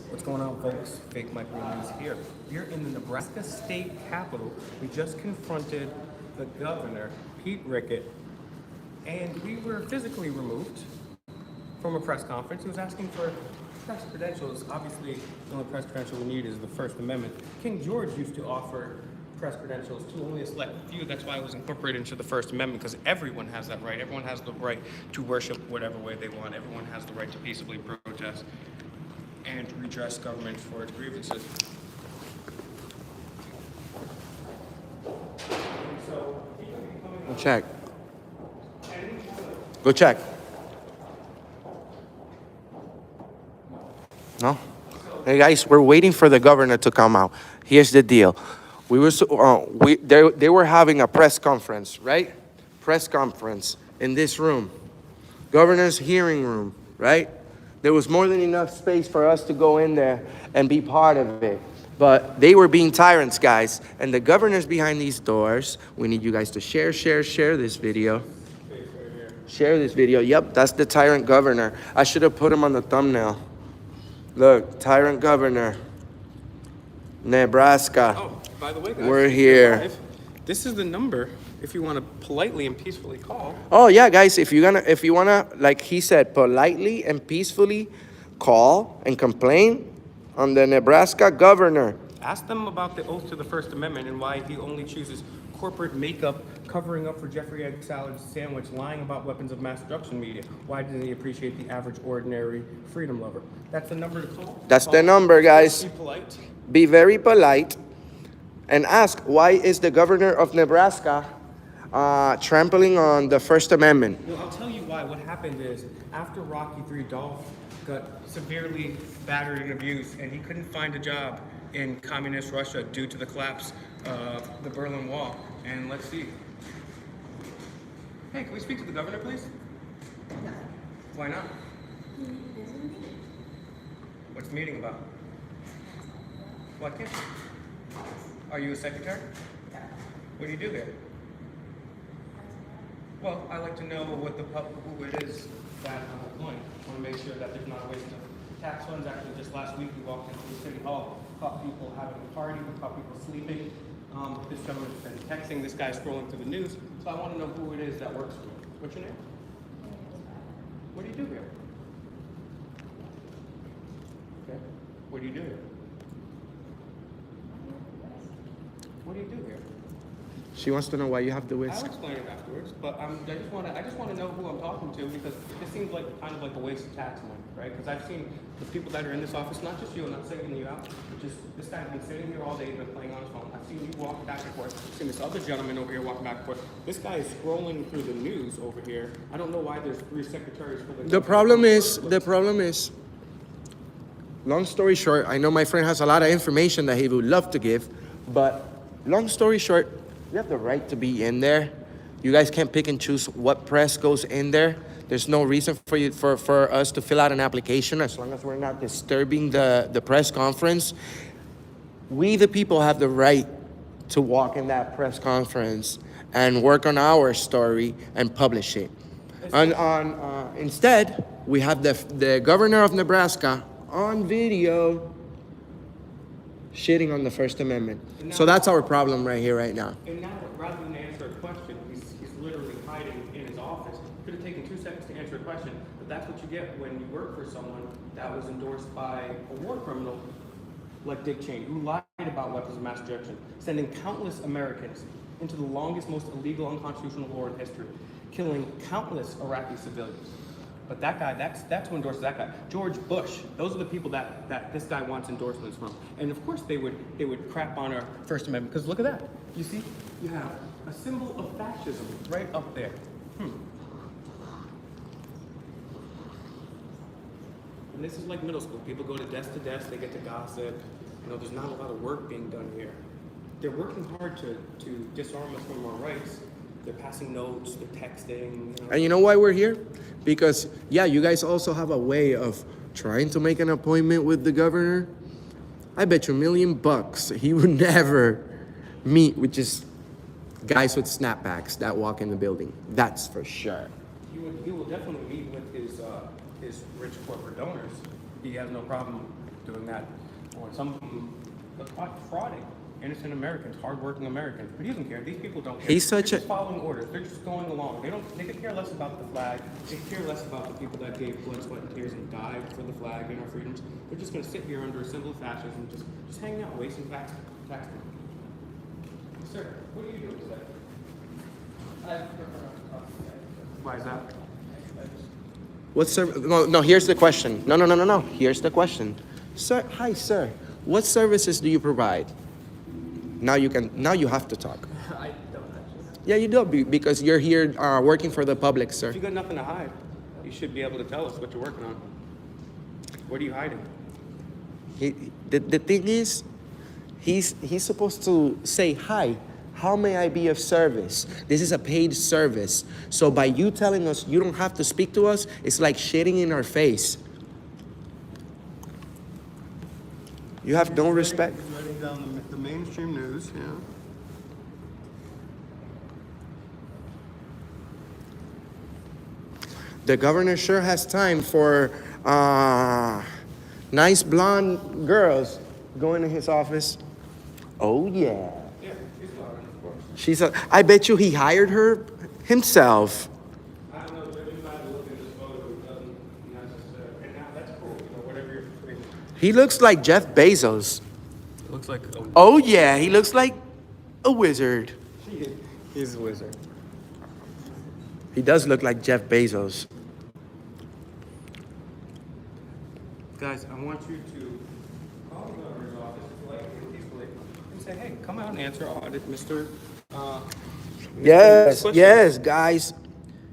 What's going on, folks? Fake Mike News here. We're in the Nebraska state capitol. We just confronted the governor, Pete Rickett, and we were physically removed from a press conference. He was asking for press credentials. Obviously, the only press credential we need is the First Amendment. King George used to offer press credentials to only a select few. That's why it was incorporated into the First Amendment, because everyone has that right. Everyone has the right to worship whatever way they want. Everyone has the right to peaceably protest and redress government for its grievances. Go check. Go check. No? Hey guys, we're waiting for the governor to come out. Here's the deal. They were having a press conference, right? Press conference in this room. Governor's hearing room, right? There was more than enough space for us to go in there and be part of it. But they were being tyrants, guys. And the governor's behind these doors. We need you guys to share this video. Share this video. Yep, that's the tyrant governor. I should have put him on the thumbnail. Look, tyrant governor. Nebraska. Oh, by the way, guys, we're here. This is the number if you want to politely and peacefully call. Oh yeah, guys, if you wanna, like he said, politely and peacefully call and complain on the Nebraska governor. Ask them about the oath to the First Amendment and why he only chooses corporate makeup, covering up for Jeffrey Egg Salad Sandwich, lying about weapons of mass destruction media. Why doesn't he appreciate the average, ordinary freedom lover? That's the number to call. That's the number, guys. Be polite. Be very polite and ask, why is the governor of Nebraska trampling on the First Amendment? Well, I'll tell you why. What happened is, after Rocky III, Dolph got severely battered and abused, and he couldn't find a job in communist Russia due to the collapse of the Berlin Wall. And let's see. Hey, can we speak to the governor, please? No. Why not? What's the meeting about? Why can't you? Are you a secretary? No. What do you do here? Well, I like to know what who it is that I'm employing. I want to make sure that there's not a waste of tax funds. Actually, just last week we walked into the city hall, caught people having a party, we caught people sleeping. This gentleman's been texting, this guy's scrolling through the news. So I want to know who it is that works for you. What's your name? What do you do here? Okay. What do you do here? What do you do here? She wants to know why you have the I'll whisk. explain it afterwards, but I just want to know who I'm talking to, because it seems like kind of like a waste of tax money, right? Because I've seen the people that are in this office, not just you, I'm not singling you out, but just this guy's been sitting here all day, he's been playing on his phone. I've seen you walk back and forth. I've seen this other gentleman over here walking back and forth. This guy is scrolling through the news over here. I don't know why there's 3 secretaries for the. The problem is, long story short, I know my friend has a lot of information that he would love to give, but long story short, you have the right to be in there. You guys can't pick and choose what press goes in there. There's no reason for us to fill out an application as long as we're not disturbing the press conference. We, the people, have the right to walk in that press conference and work on our story and publish it. Instead, we have the governor of Nebraska on video shitting on the First Amendment. So that's our problem right here, right now. And now, rather than answer a question, he's literally hiding in his office. Could have taken 2 seconds to answer a question, but that's what you get when you work for someone that was endorsed by a war criminal like Dick Cheney, who lied about weapons of mass destruction, sending countless Americans into the longest, most illegal, unconstitutional war in history, killing countless Iraqi civilians. But that guy, that's who endorses that guy. George Bush, those are the people that this guy wants endorsements from. And of course they would crap on our First Amendment, because look at that. You see, you have a symbol of fascism right up there. And this is like middle school. People go to desk, they get to gossip. You know, there's not a lot of work being done here. They're working hard to disarm us from our rights. They're passing notes, they're texting. And you know why we're here? Because, yeah, you guys also have a way of trying to make an appointment with the governor. I bet you $1,000,000 he would never meet with just guys with snapbacks that walk in the building. That's for sure. He will definitely meet with his rich corporate donors. he has no problem doing that. Or some frauding innocent Americans, hardworking Americans. But he doesn't care. These people don't care. He's such They're a- just following orders. They're just going along. They could care less about the flag. They care less about the people that gave blood, sweat, and tears and died for the flag and our freedoms. They're just going to sit here under a symbol of fascism, just hanging out, wasting tax money. Sir, what are you doing today? Why is that? What service? No, here's the question. No. Here's the question. Sir, hi, sir. What services do you provide? Now you have to talk. I don't actually. Yeah, you do, because you're here working for the public, If sir. you got nothing to hide, you should be able to tell us what you're working on. What are you hiding? The thing is, he's supposed to say, hi, how may I be of service? This is a paid service. So by you telling us you don't have to speak to us, it's like shitting in our face. You have no respect. He's writing down the mainstream news, yeah. The governor sure has time for nice blonde girls going to his office. Oh yeah. Yeah, she's fine, of course. She's I bet you he hired her himself. I don't know, judging by the look at this photo, it doesn't necessarily, and now that's cool, whatever you're doing. He looks like Jeff Bezos. It looks like Oh yeah, he looks like a wizard. he's a wizard. He does look like Jeff Bezos. Guys, I want you to call the governor's office politely, peacefully, and say, hey, come out and answer audit, Mr. Yes, Question. yes, guys.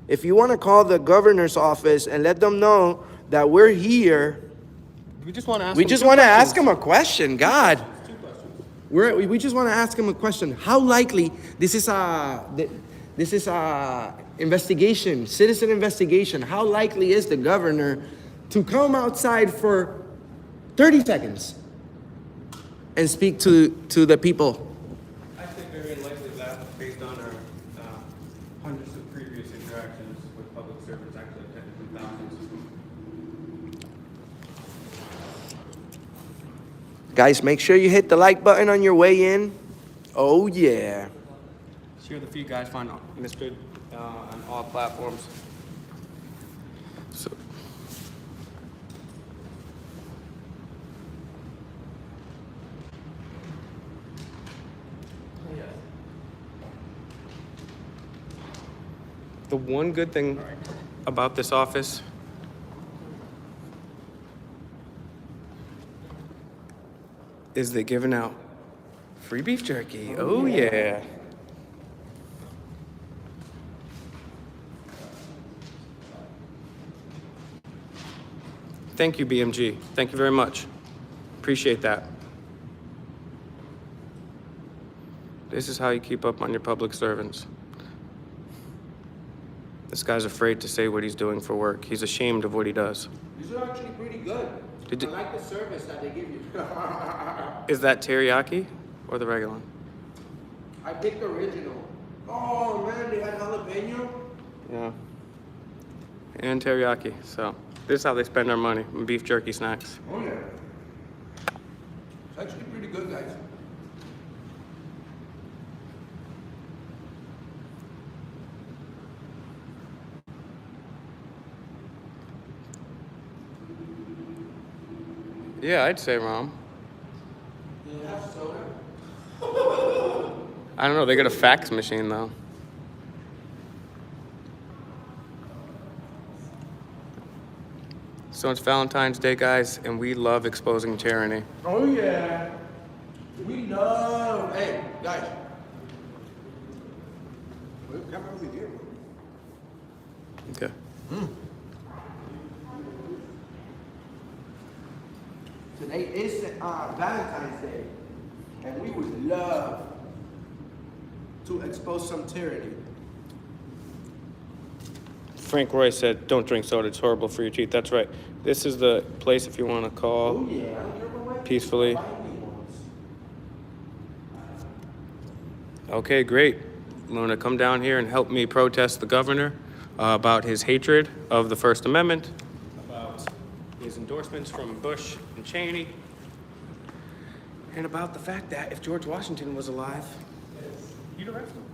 If you want to call the governor's office and let them know that we're here, We just want to ask we him just two want to questions. ask him a question. God, Two questions. we just want to ask him a question. How likely this is a investigation, citizen investigation? How likely is the governor to come outside for 30 seconds and speak to the people? I think very unlikely that, based on our hundreds of previous interactions with public servants, actually technically thousands. Guys, make sure you hit the like button on your way in. Oh yeah. Share the feed, guys. Find Mr. On all platforms. So. The one good thing about this office is they're giving out free beef jerky. Oh yeah. Thank you, BMG. Thank you very much. Appreciate that. This is how you keep up on your public servants. This guy's afraid to say what he's doing for work. He's ashamed of what he does. These are actually pretty good. Did you- I like the service that they give you. Is that teriyaki or the regular one? I picked original. Oh man, they had jalapeno. Yeah. And teriyaki. So this is how they spend their money on beef jerky snacks. Oh yeah. It's actually pretty good, guys. Yeah, I'd say Rom. Do they have soda? I don't know. They got a fax machine though. So it's Valentine's Day, guys, and we love exposing tyranny. Oh yeah. We love. Hey, guys. Come over here. Okay. Today is Valentine's Day, and we would love to expose some tyranny. Frank Roy said, "Don't drink soda; it's horrible for your teeth." That's right. This is the place if you want to call Oh yeah. peacefully. Okay, great. Luna, come down here and help me protest the governor about his hatred of the First Amendment, about his his endorsements from Bush and Cheney, and about the fact that if George Washington was alive, you'd arrest him.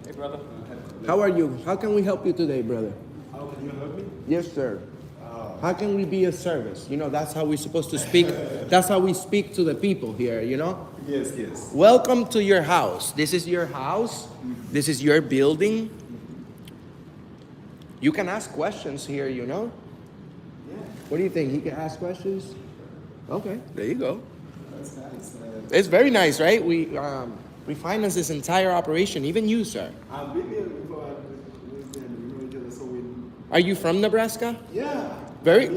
Hey, brother. How are you? How can we help you today, brother? How can you help me? Yes, sir. How can we be of service? You know, that's how we're supposed to speak. That's how we speak to the people here, you know? Yes, yes. Welcome to your house. This is your house. This is your building. You can ask questions here, you know? Yeah, What do you think? He can ask questions? Okay, there you go. that's nice. It's very nice, right? We finance this entire operation, even you, sir. I've been here before. We know each other, so we. Are you from Nebraska? Yeah. Very-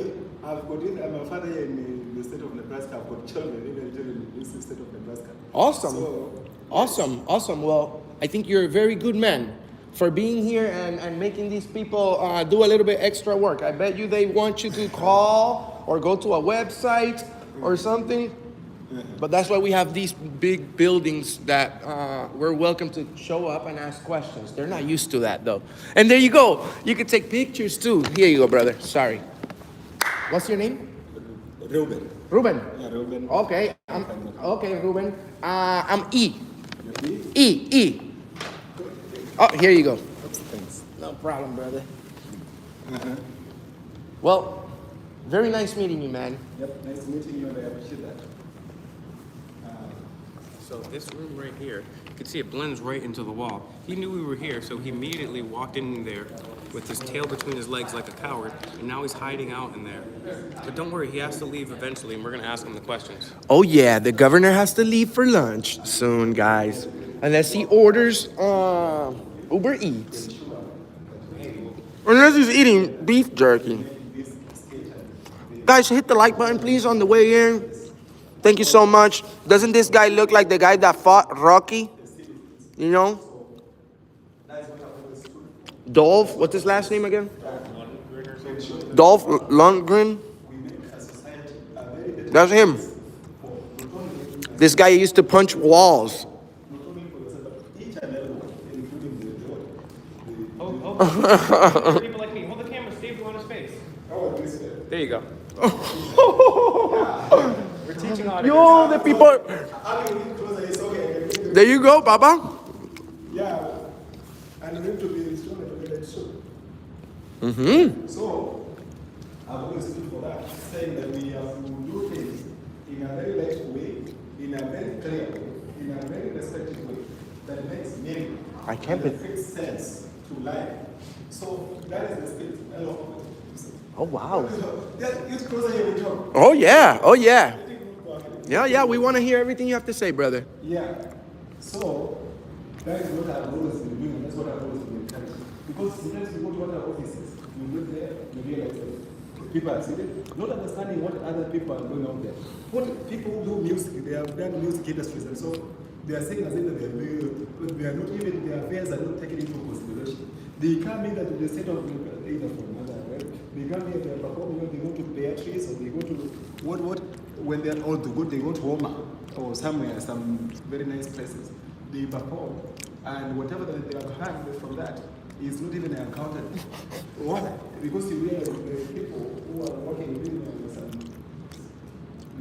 I've got in. I'm a father here in the state of Nebraska. I've got children in the state of Nebraska. Awesome. So, Awesome. Well, I think you're a very good man for being here and making these people do a little bit extra work. I bet you they want you to call or go to a website or something. But that's why we have these big buildings that we're welcome to show up and ask questions. They're not used to that though. And there you go. You can take pictures too. Here you go, brother. Sorry. What's your name? Reuben. Ruben. Yeah, Reuben. Okay. Okay, Ruben. I'm E. You're E. Oh, here you go. Thanks. No problem, brother. Uh-huh. Well, very nice meeting you, man. Yep, nice meeting you, and I appreciate that. So this room right here, you can see it blends right into the wall. He knew we were here, so he immediately walked in there with his tail between his legs like a coward, and now he's hiding out in there. But don't worry, he has to leave eventually, and we're gonna ask him the questions. Oh yeah, the governor has to leave for lunch soon, guys. Unless he orders Uber Eats. Unless he's eating beef jerky. Guys, hit the like button, please, on the way in. Thank you so much. Doesn't this guy look like the guy that fought Rocky? You know? Dolph, what's his last name again? Dolph Lundgren. That's him. This guy used to punch walls. People like me, hold the camera stable on his face. There you go. We're teaching auditors. Yo, the people. There you go, Papa. Yeah, and we need to be instrumental in that soon. Mm-hmm. So, I've always stood for that, saying that we have to do things in a very light way, in a very clear way, in a very respectful way, that makes meaning. I can't and that be- makes sense to life. So, that is the spirit. I love it. Oh, wow. Yeah, it's closer here we talk. Oh, yeah. Yeah, we want to hear everything you have to say, brother. Yeah. So, that is what I've always been doing, and that's what I've always been encouraging. Because sometimes you go to other offices, you look there, you realize that people are seated, not understanding what other people are doing out there. What people who do music, they have done music industries, and so they are saying as if that they are not even, their affairs are not taken into consideration. They come in to the state of either from another, right? They come here, they are performing, they go to Beatrice, or they go to what when they are old to go, they go to Roma or somewhere, some very nice places. They perform, and whatever that they have had from that is not even accounted. Why? Because you realize the people who are working within some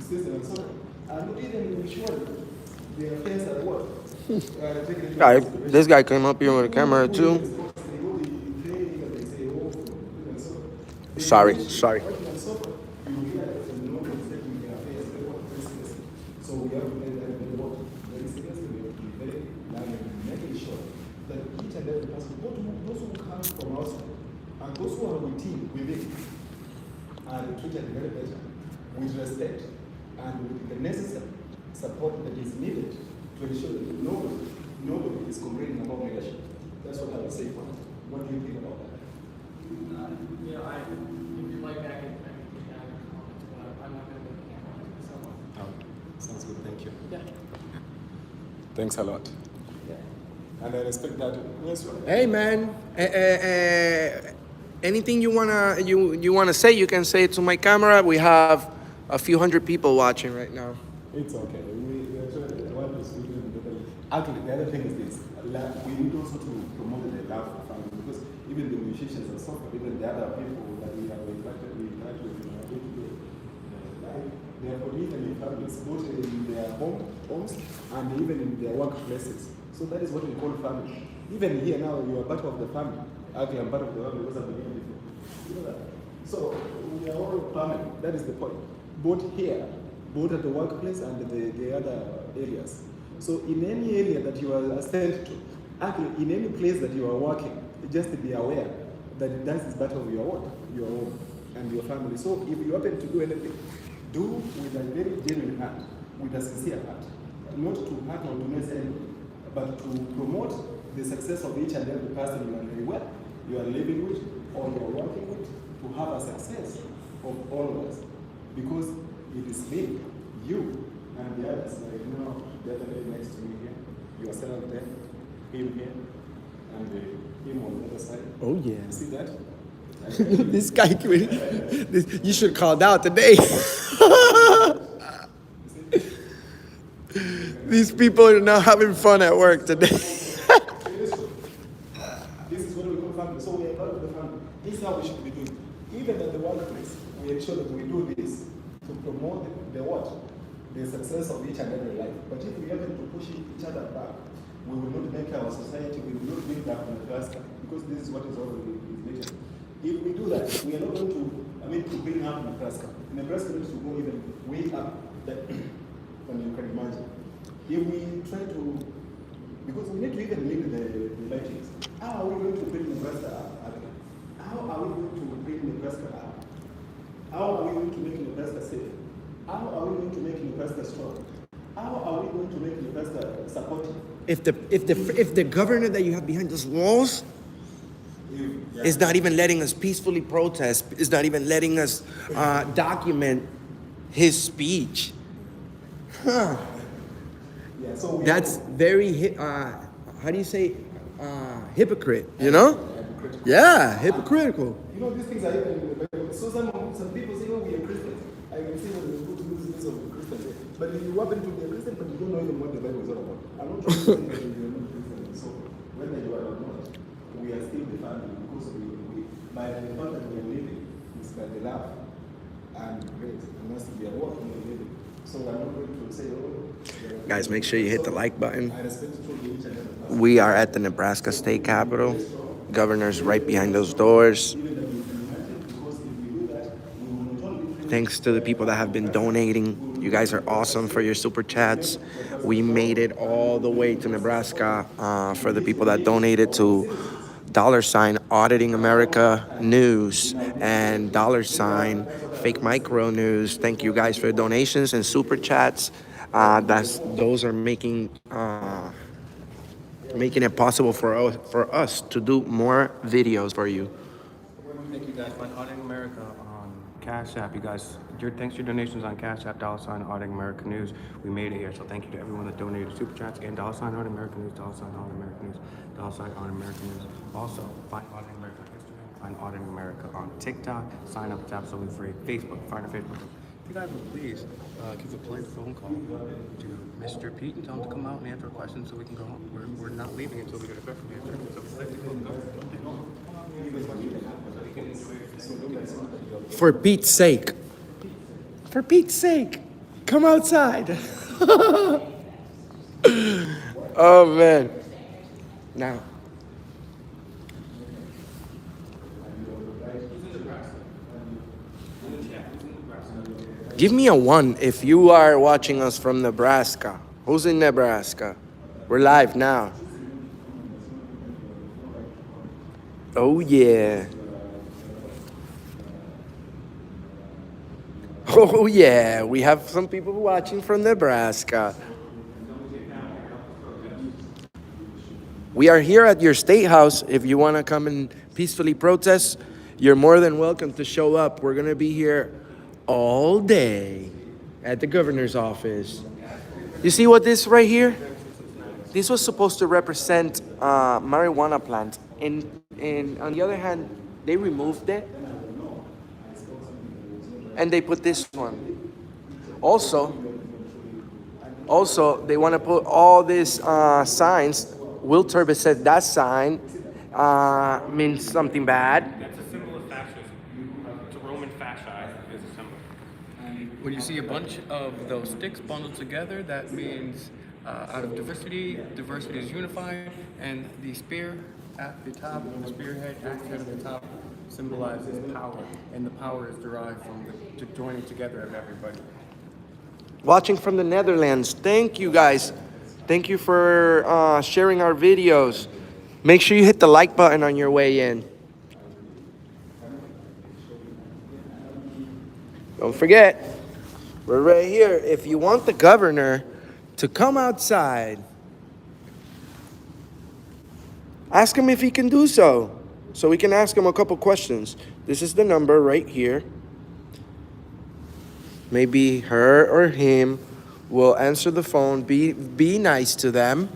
system and so on are not even sure their affairs are what. Guy, this guy came up here with a camera too. Sorry. So we have to make that very seriously. We have to be very loud and making sure that each and every person, those who come from outside and those who are within are treated very better, with respect and with the necessary support that is needed to ensure that nobody is complaining about leadership. That's what I would say for it. What do you think about that? If you like that, I'm not going to go to camera. Sounds good, thank you. Yeah. Thanks a lot. And I respect that. Yes, sir. Hey, man. Anything you wanna say, you can say it to my camera. We have a few hundred people watching right now. It's okay. We are trying to want to speak in the Actually, the other thing is this. we need also to promote the love for family, because even the musicians and so forth, even the other people that we interact with in our day-to-day life, they are even in families, both in their homes and even in their workplaces. So that is what we call family. Even here now, you are part of the family. Actually, I'm part of the family because I've been here before. You know that? So we are all family. That is the point. Both here, both at the workplace and the other areas. So in any area that you are sent to, actually in any place that you are working, just be aware that that is part of your home and your family. So if you happen to do anything, do with a very genuine heart, with a sincere heart, not to hurt or to mess anyone, but to promote the success of each and every person you are living with or you are working with, to have a success of all of us. Because it is me, you, and the others, like the other lady next to me here, yourself there, him here, and him on the other side. Oh yeah. You see that? This guy, you should call out today. These people are not having fun at work today. This is what we call family. So we are part of the family. This is how we should be doing. Even at the workplace, we ensure that we do this to promote the success of each and every life. But if we happen to push each other back, we will not make our society, we will not build up Nebraska, because this is what is already nature. If we do that, we are not going to bring up Nebraska. Nebraska needs to go even way up than you can imagine. If we try to, because we need to even link the lightings. How are we going to bring Nebraska up? How are we going to bring Nebraska up? How are we going to make Nebraska safe? How are we going to make Nebraska strong? How are we going to make Nebraska supportive? If the governor that you have behind those walls is not even letting us peacefully protest, is not even letting us document his speech. Huh. Yeah, so That's very, how do you say, hypocrite, you know? Yeah, hypocritical. You know, these things are even in the Bible. So some people say, oh, we are Christians. I can see that there's good news of Christians. But if you happen to be a Christian, but you don't know even what the Bible is all about. I'm not trying to say that you are not Christian. So whether you are or not, we are still the family, because we by the fact that we are living is by the love and grace. And that's we are working and living. So I'm not going to say, oh, Guys, make sure you hit the like button. I respect each and every person. We are at the Nebraska State Capitol. Governor's right behind those doors. Thanks to the people that have been donating. You guys are awesome for your super chats. We made it all the way to Nebraska for the people that donated to $ Auditing America News and $ Fake Micro News. Thank you guys for the donations and super chats. Those are making it possible for us to do more videos for you. Thank you guys for Auditing America on Cash App. You guys, thanks to your donations on Cash App, $ Auditing America News. We made it here, so thank you to everyone that donated super chats and $ Auditing America News, $ Auditing America News, $ Auditing America News. Also, find Auditing America on Instagram, find Auditing America on TikTok. Sign up, it's absolutely free. Facebook, find our Facebook. If you guys would please give a polite phone call to Mr. Pete and tell him to come out and answer questions so we can go home. We're not leaving until we get a question answered. So if you'd like to go. For Pete's sake. For Pete's sake. Come outside. Oh, man. Now. Give me a 1 if you are watching us from Nebraska. Who's in Nebraska? We're live now. Oh, yeah. Oh, yeah. We have some people watching from Nebraska. We are here at your state house. If you want to come and peacefully protest, you're more than welcome to show up. We're going to be here all day at the governor's office. You see what this right here? This was supposed to represent marijuana plant. And on the other hand, they removed it. And they put this one. Also, they want to put all these signs Will Turby said that sign means something bad. That's a symbol of fascism. It's a Roman fasci is a symbol. When you see a bunch of those sticks bundled together, that means out of diversity, diversity is unified, and the spear at the top, the spearhead axe head at the top, symbolizes power, and the power is derived from the joining together of everybody. Watching from the Netherlands, thank you guys. Thank you for sharing our videos. Make sure you hit the like button on your way in. Don't forget, we're right here. If you want the governor to come outside, ask him if he can do so. So we can ask him a couple questions. This is the number right here. Maybe her or him will answer the phone, be nice to them,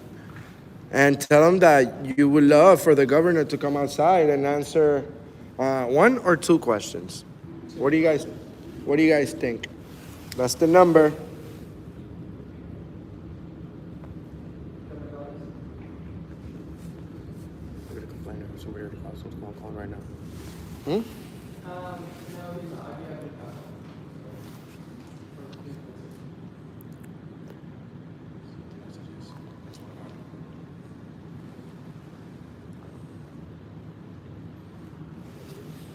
and tell them that you would love for the governor to come outside and answer 1 or 2 questions. What do you guys think? That's the number. I'm gonna complain to some weird house what's going on right now. Hmm?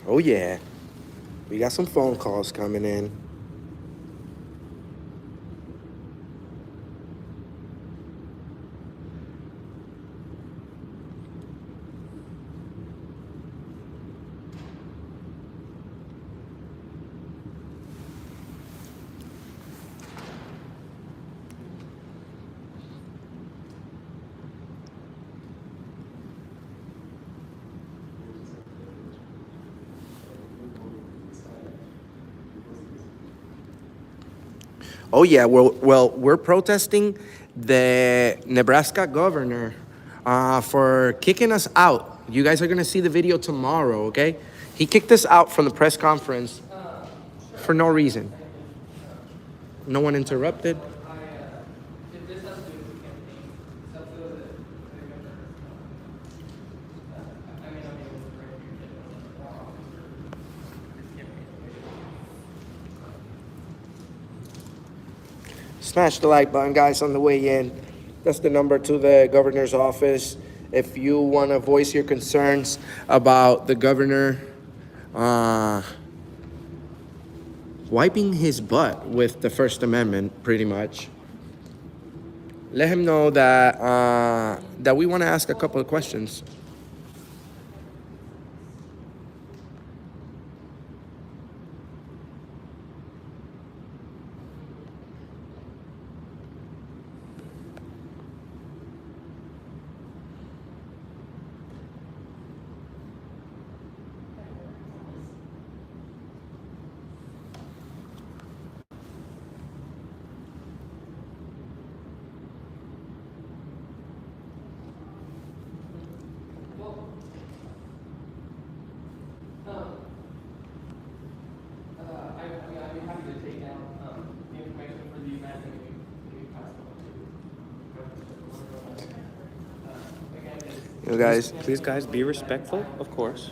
Oh yeah, we got some phone calls coming in. Oh yeah, well, we're protesting the Nebraska governor for kicking us out. You guys are gonna see the video tomorrow, okay? He kicked us out from the press conference for no reason. No one interrupted. Smash the like button, guys, on the way in. That's the number to the governor's office. If you want to voice your concerns about the governor wiping his butt with the First Amendment, pretty much, let him know that that we want to ask a couple of questions. I'd be happy to take down the information for the event and we can pass it on to You guys, Please, guys, be respectful, of course.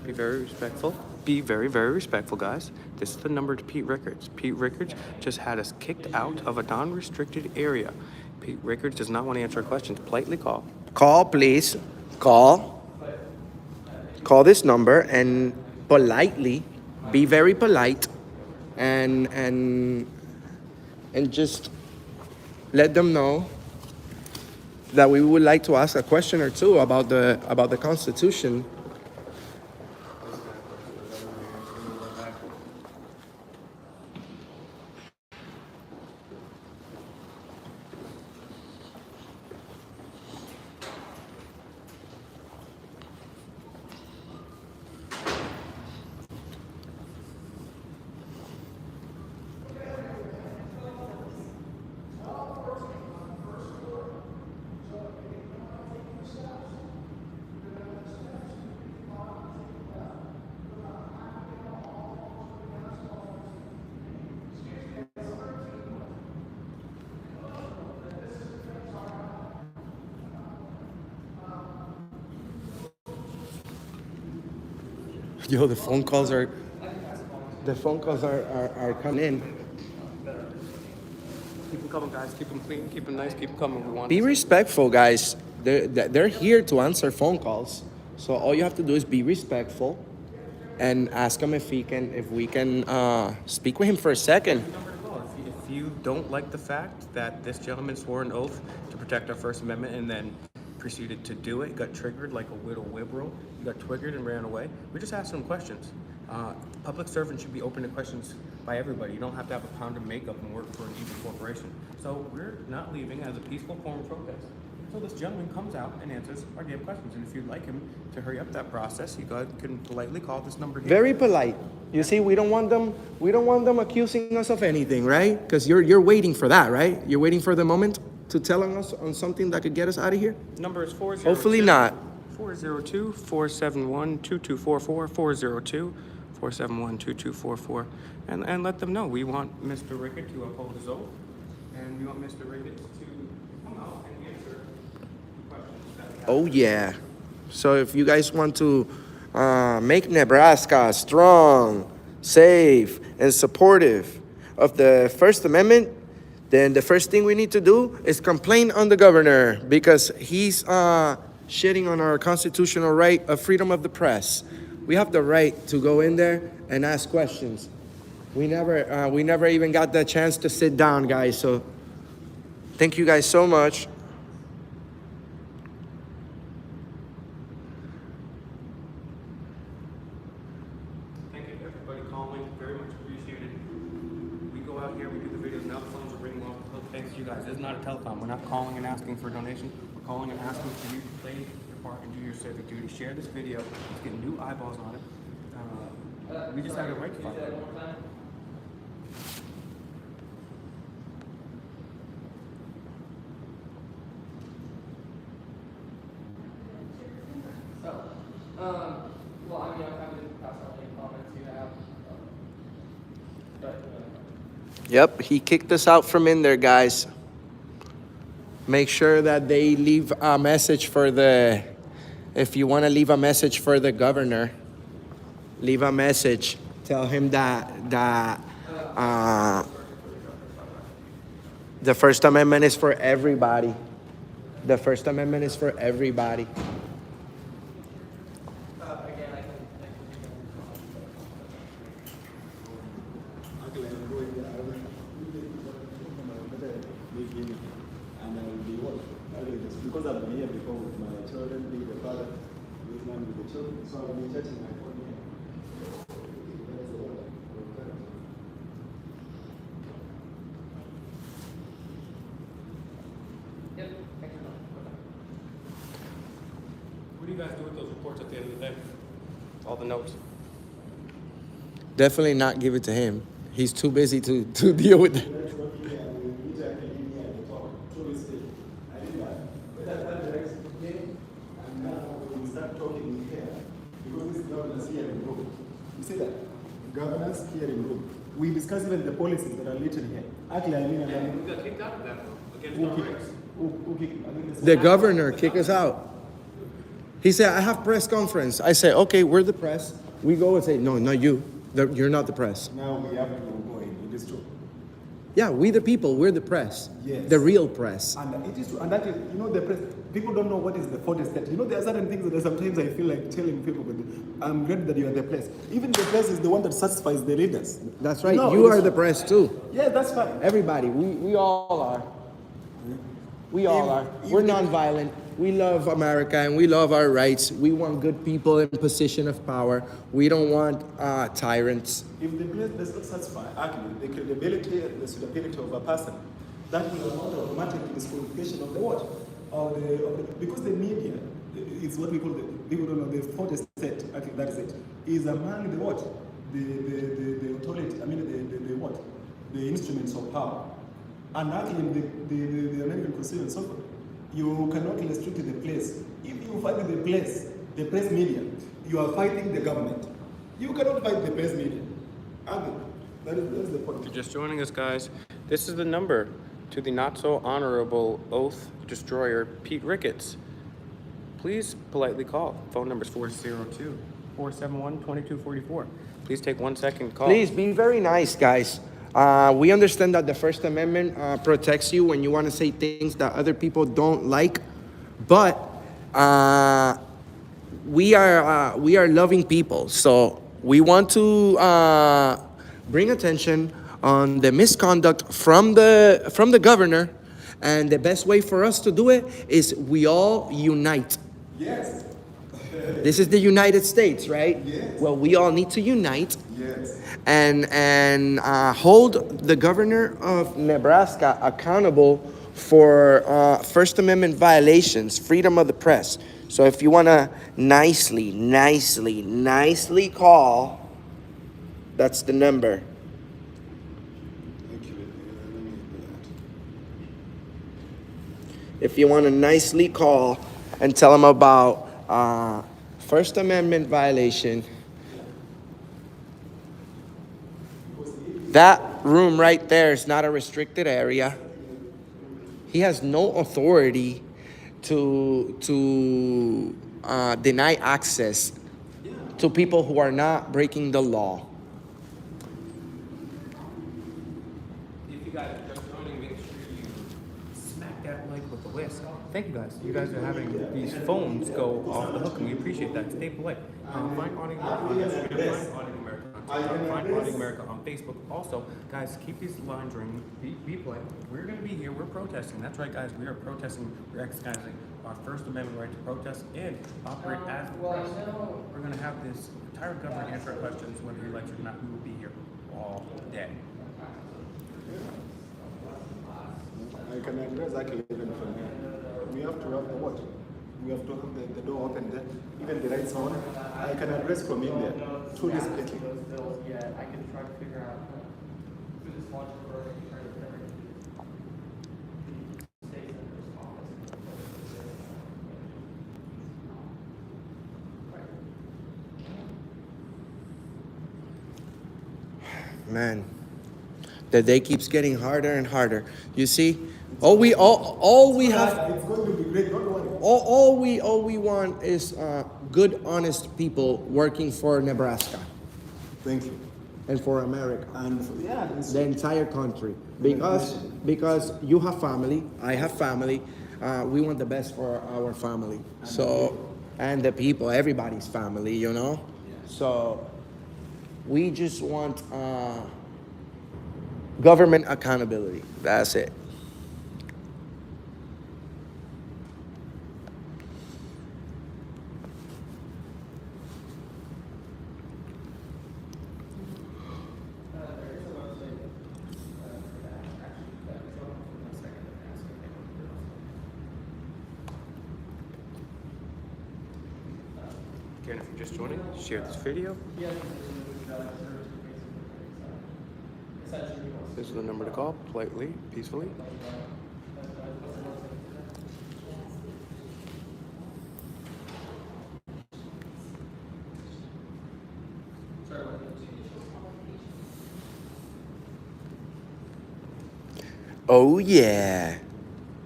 Be very respectful. Be very, very respectful, guys. This is the number to Pete Rickards. Pete Rickards just had us kicked out of a non-restricted area. Pete Rickards does not want to answer questions. Politely call. call, please. Call this number and politely, be very polite, and just let them know that we would like to ask a question or two about the Constitution. Yo, the phone calls are coming in. Keep them coming, guys. Keep them clean. Keep them nice. Keep them coming. We want. Be respectful, guys. They're here to answer phone calls. So all you have to do is be respectful and ask him if we can speak with him for a second. If you don't like the fact that this gentleman swore an oath to protect our First Amendment and then proceeded to do it, got triggered like a little liberal, got triggered and ran away, we just asked him questions. Public servants should be open to questions by everybody. You don't have to have a pound of makeup and work for an evil corporation. So we're not leaving as a peaceful form of protest until this gentleman comes out and answers our damn questions. And if you'd like him to hurry up that process, you guys can politely call this number here. Very polite. You see, we don't want them accusing us of anything, right? Because you're waiting for that, right? You're waiting for the moment to tell us on something that could get us out of here? Number is 402. Hopefully not. 402-471-2244, 402-471-2244. And let them know we want Mr. Rickett to uphold his oath, and we want Mr. Rickett to come out and answer questions that we have. Oh yeah. So if you guys want to make Nebraska strong, safe, and supportive of the First Amendment, then the first thing we need to do is complain on the governor because he's shitting on our constitutional right of freedom of the press. We have the right to go in there and ask questions. We never even got the chance to sit down, guys. So thank you guys so much. Thank you to everybody calling. Very much appreciated. We go out here, we do the videos, now the phones are ringing off. Thanks to you guys. This is not a telecom. We're not calling and asking for a donation. We're calling and asking for you to play your part and do your civic duty. Share this video. Let's get new eyeballs on it. We just have a right to fight. Well, I mean, I'm happy to pass on any comments you have. Yep, he kicked us out from in there, guys. Make sure that they leave a message for if you want to leave a message for the governor, leave a message. Tell him that the First Amendment is for everybody. The First Amendment is for everybody. Because I've been here before with my children, being the father, with one with the children, so I've been touching my phone here. Yep, thanks for that. What do you guys do with those reports at the end of the day? All the notes. Definitely not give it to him. He's too busy to deal with it. You see that? Governance hearing room. We discuss even the policies that are written here. Actually, I mean, We got kicked out of that room against our rights. The governor kicked us out. He said, I have press conference. I said, okay, we're the press. We go and say, no, not you. You're not the press. Now we have to go in. It is true. Yeah, we the people, we're the press. Yes. The real press. And it is true. And that is, you know, the press, people don't know what is the 40 state. You know, there are certain things that sometimes I feel like telling people, but I'm glad that you are the press. Even the press is the one that satisfies the readers. That's right. No, You it are is- the press too. Yeah, that's fine. Everybody, we all are. We all are. We're nonviolent. We love America and we love our rights. We want good people in position of power. We don't want tyrants. If the press does not satisfy, actually, the credibility and the suitability of a person, that will not automatically disqualification of the what? Because the media is what we call the, people don't know, the 40 state, actually that is it, is among the what? The authority, I mean the what? The instruments of power. And actually the American Constitution, so you cannot restrict the place. If you fight the place, the press media, you are fighting the government. You cannot fight the press media. That is the point. If you're just joining us, guys, this is the number to the not so honorable oath destroyer, Pete Ricketts. Please politely call. Phone number is 471-2244. Please take 1 second call. Please be very nice, guys. We understand that the First Amendment protects you when you want to say things that other people don't like, but we are loving people, so we want to bring attention on the misconduct from the governor, and the best way for us to do it is we all unite. Yes. This is the United States, right? Yes. Well, we all need to unite. Yes. And hold the governor of Nebraska accountable for First Amendment violations, freedom of the press. So if you want to nicely call, that's the number. If you want to nicely call and tell them about First Amendment violation, that room right there is not a restricted area. He has no authority to deny access to people who are not breaking the law. If you guys are just joining, make sure you smack that like with a whisk. Thank you guys. You guys are having these phones go off the hook, and we appreciate that. Stay polite. Find Auditing America on Instagram, find Auditing America on TikTok, find Auditing America on Facebook. Also, guys, keep these lines ringing. Be polite. We're going to be here. We're protesting. That's right, guys. We are protesting. We're exercising our First Amendment right to protest and operate as the press. We're going to have this entire government answer our questions, whether you like it or not. We will be here all day. I can address that even from here. We have to have the what? We have to have the door open there. Even the lights on. I can address from in there. Through this petty. Yeah, I can try to figure out through this logic for try to figure out states in this office. Man, the day keeps getting harder and harder. You see, all we have, It's going to be great. Don't worry. all we want is good, honest people working for Nebraska Thank you. and for America, And yeah, it's the entire country. Because you have family, I have family. We want the best for our family. So, and the people, everybody's family, you know. So, we just want government accountability. That's it. Again, if you're just joining, share this video. This is the number to call, politely, peacefully. Oh yeah,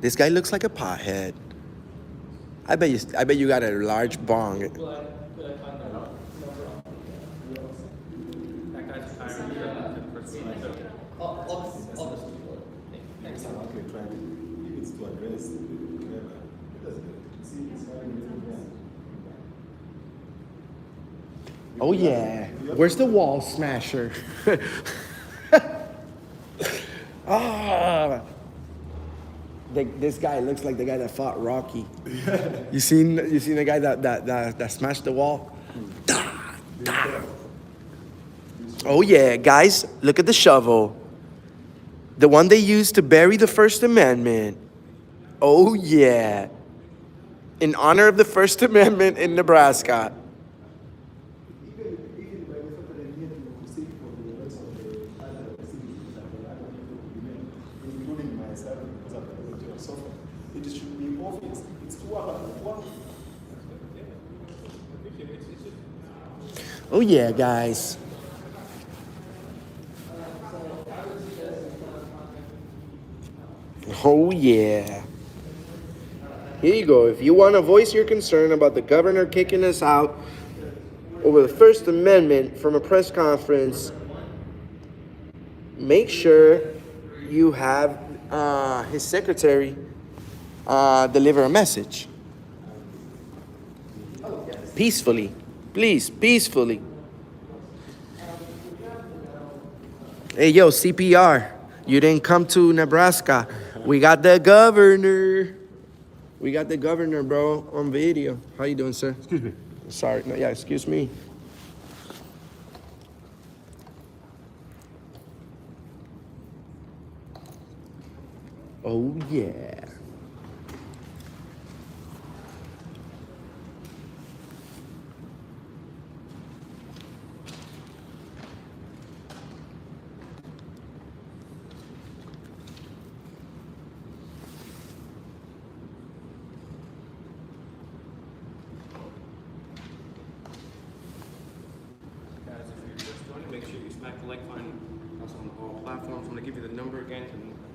this guy looks like a pothead. I bet you got a large bong. That guy's tired. next time I'll try it. If it's to address whatever. It doesn't. See, it's having different. Oh yeah, where's the wall smasher? Ah, this guy looks like the guy that fought Rocky. You seen the guy that smashed the wall? Da, da. Oh yeah, guys, look at the shovel. The one they used to bury the First Amendment. Oh yeah. In honor of the First Amendment in Nebraska. Even by the fact that I need to seek for the rest of the other citizens that are other people to remain, including myself, because of the ability of software, it should be obvious. It's too hard. Oh yeah, guys. Oh yeah. Here you go. If you want to voice your concern about the governor kicking us out over the First Amendment from a press conference, make sure you have his secretary deliver a message. Peacefully. Please, peacefully. Hey, yo, CPR. You didn't come to Nebraska. We got the governor. We got the governor, bro, on video. How you doing, sir? Excuse me. Sorry. No, yeah, excuse me. Oh, yeah. Guys, if you're just joining, make sure you smack the like button. Also on all platforms. I'm going to give you the number again to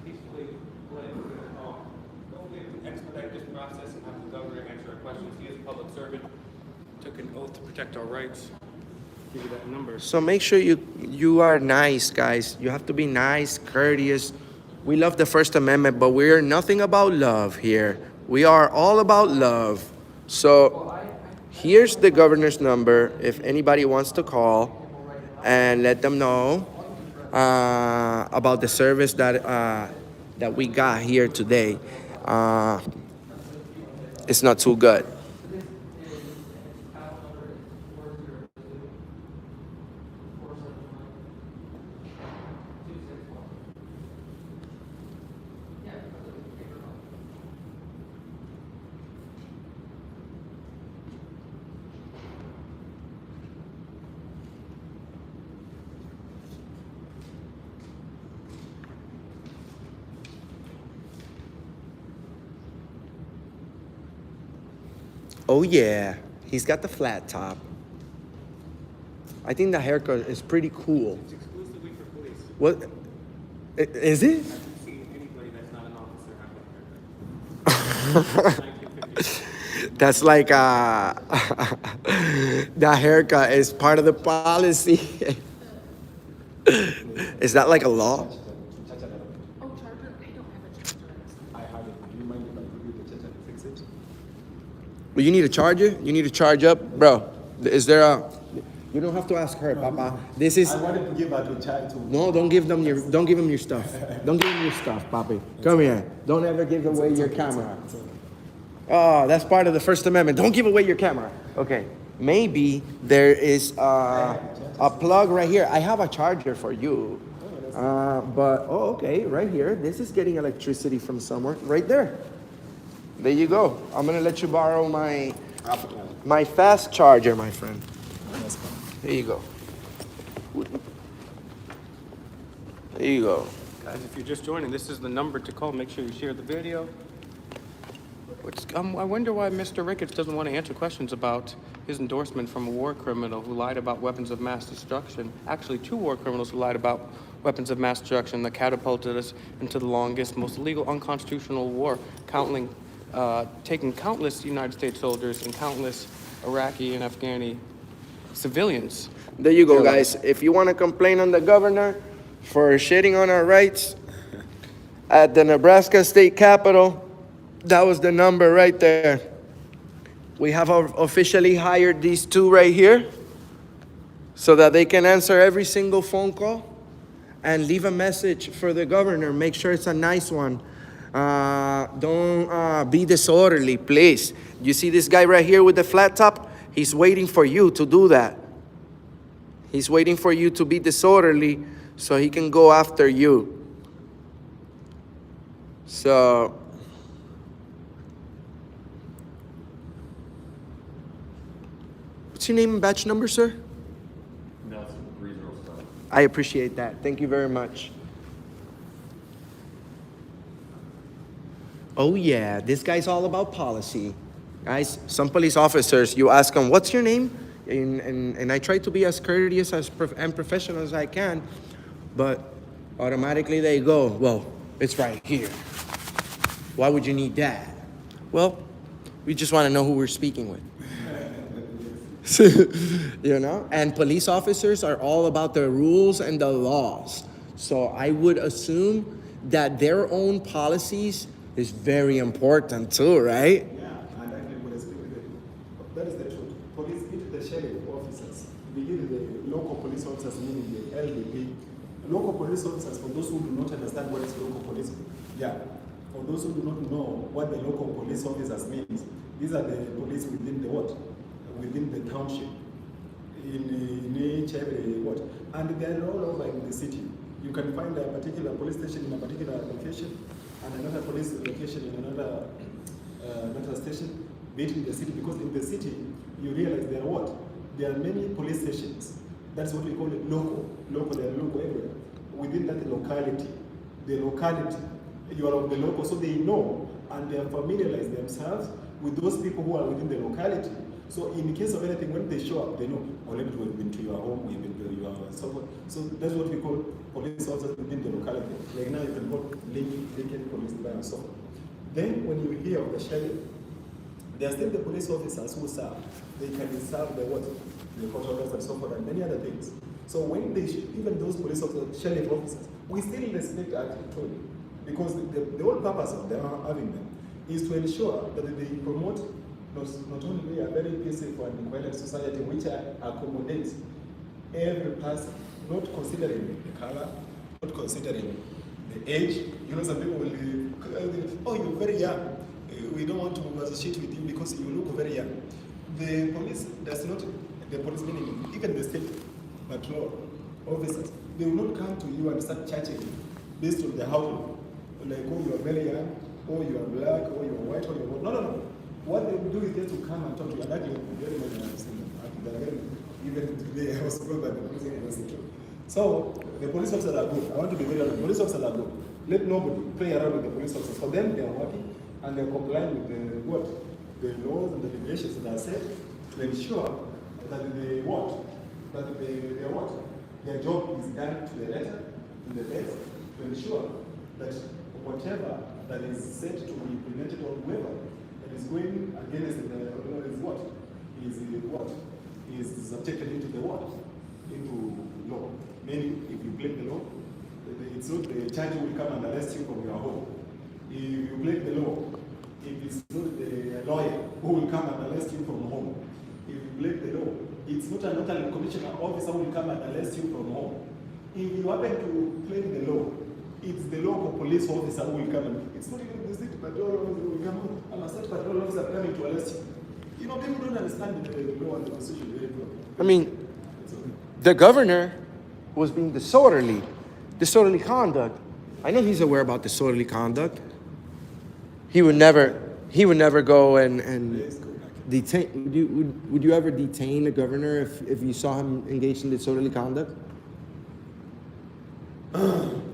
peacefully play. Don't expedite this process and have the governor answer our questions. He is a public servant. Took an oath to protect our rights. Give you that number. So make sure you are nice, guys. You have to be nice, courteous. We love the First Amendment, but we're nothing about love here. We are all about love. So here's the governor's number if anybody wants to call and let them know about the service that we got here today. It's not too good. Oh yeah, he's got the flat top. I think the haircut is pretty cool. It's exclusively for police. What? Is it? I haven't seen anybody that's not an officer have a haircut. That's like that haircut is part of the policy. Is that like a law? I have it. Do you mind if I give you the charger and fix it? Well, you need a charger? You need to charge up? Bro, is there a... You don't have to ask her, Papa. This is... I wanted to give her the child to... No, don't give him your stuff. Don't give him your stuff, Papi. Come here. Don't ever give away your camera. Oh, that's part of the First Amendment. Don't give away your camera. Okay. Maybe there is a plug right here. I have a charger for you. Okay, right here. This is getting electricity from somewhere. Right there. There you go. I'm gonna let you borrow my fast charger, my friend. There you go. There you go. Guys, if you're just joining, this is the number to call. Make sure you share the video. I wonder why Mr. Ricketts doesn't want to answer questions about his endorsement from a war criminal who lied about weapons of mass destruction. Actually, two war criminals who lied about weapons of mass destruction that catapulted us into the longest, most illegal, unconstitutional war, taking countless United States soldiers and countless Iraqi and Afghani civilians. There you go, guys. If you want to complain on the governor for shitting on our rights at the Nebraska State Capitol, that was the number right there. We have officially hired these two right here so that they can answer every single phone call and leave a message for the governor. Make sure it's a nice one. Don't be disorderly, please. You see this guy right here with the flat top? He's waiting for you to do that. He's waiting for you to be disorderly so he can go after you. So... what's your name and badge number, sir? Nelson, 307. I appreciate that. Thank you very much. Oh yeah, this guy's all about policy. Guys, some police officers, you ask them, what's your name? And I try to be as courteous and professional as I can, but automatically they go, well, it's right here. Why would you need that? Well, we just want to know who we're speaking with. You know? And police officers are all about the rules and the laws. So I would assume that their own policies is very important too, right? Yeah, and I can explain it. That is the truth. Police beat the sheriff officers, begin the local police officers, meaning the LDP. Local police officers, for those who do not understand what is local police, yeah, for those who do not know what the local police officers means, these are the police within the what? Within the township, in each every what? And they are all over in the city. You can find a particular police station in a particular location, and another police location in another station, in the city. Because in the city, you realize there are what? There are many police stations. That's what we call it local. Local, they are local everywhere. Within that locality, you are of the local, so they know and they have familiarized themselves with those people who are within the locality. So in case of anything, when they show up, they know, oh, let me we've been to your home, we've been to your so that's what we call police officers within the locality. Like now you can call Lincoln police and so on. Then when you hear of the sheriff, there are still the police officers who serve. They can serve the what? The court orders and so forth and many other things. So when they even those police officers, sheriff officers, we still respect actually, because the whole purpose of them having them is to ensure that they promote not only a very peaceful and equality society which accommodates every person, not considering the color, not considering the age. You know, some people will, oh, you're very young. We don't want to associate with you because you look very young. The police does not, the police meaning even the state patrol officers, they will not come to you and start charging you based on the household. Like, oh, you are very young, or you are black, or you are white, or you are what. No. What they will do is just to come and talk to you. And actually, very much I've seen them. Even today, I was told that the police university. So, the police officers are good. I want to be very honest. Police officers are good. Let nobody play around with the police officers. For them, they are working and they are complying with the what? The laws and the regulations that are set to ensure that they what? That they what? Their job is done to the letter, to the best, to ensure that whatever that is set to be implemented or whoever that is going against the law is what? Is subjected into the what? Into law. Meaning, if you break the law, it's not the judge who will come and arrest you from your home. If you break the law, it is not the lawyer who will come and arrest you from home. If you break the law, it's not a notary commissioner officer who will come and arrest you from home. If you happen to break the law, it's the local police officer who will come and, it's not even the state patrol officer who will come and a state patrol officer coming to arrest you. You know, people don't understand the law and the constitution very well. I mean, the governor was being disorderly conduct. I know he's aware about disorderly conduct. He would never go and detain. Would you ever detain a governor if you saw him engaged in disorderly conduct?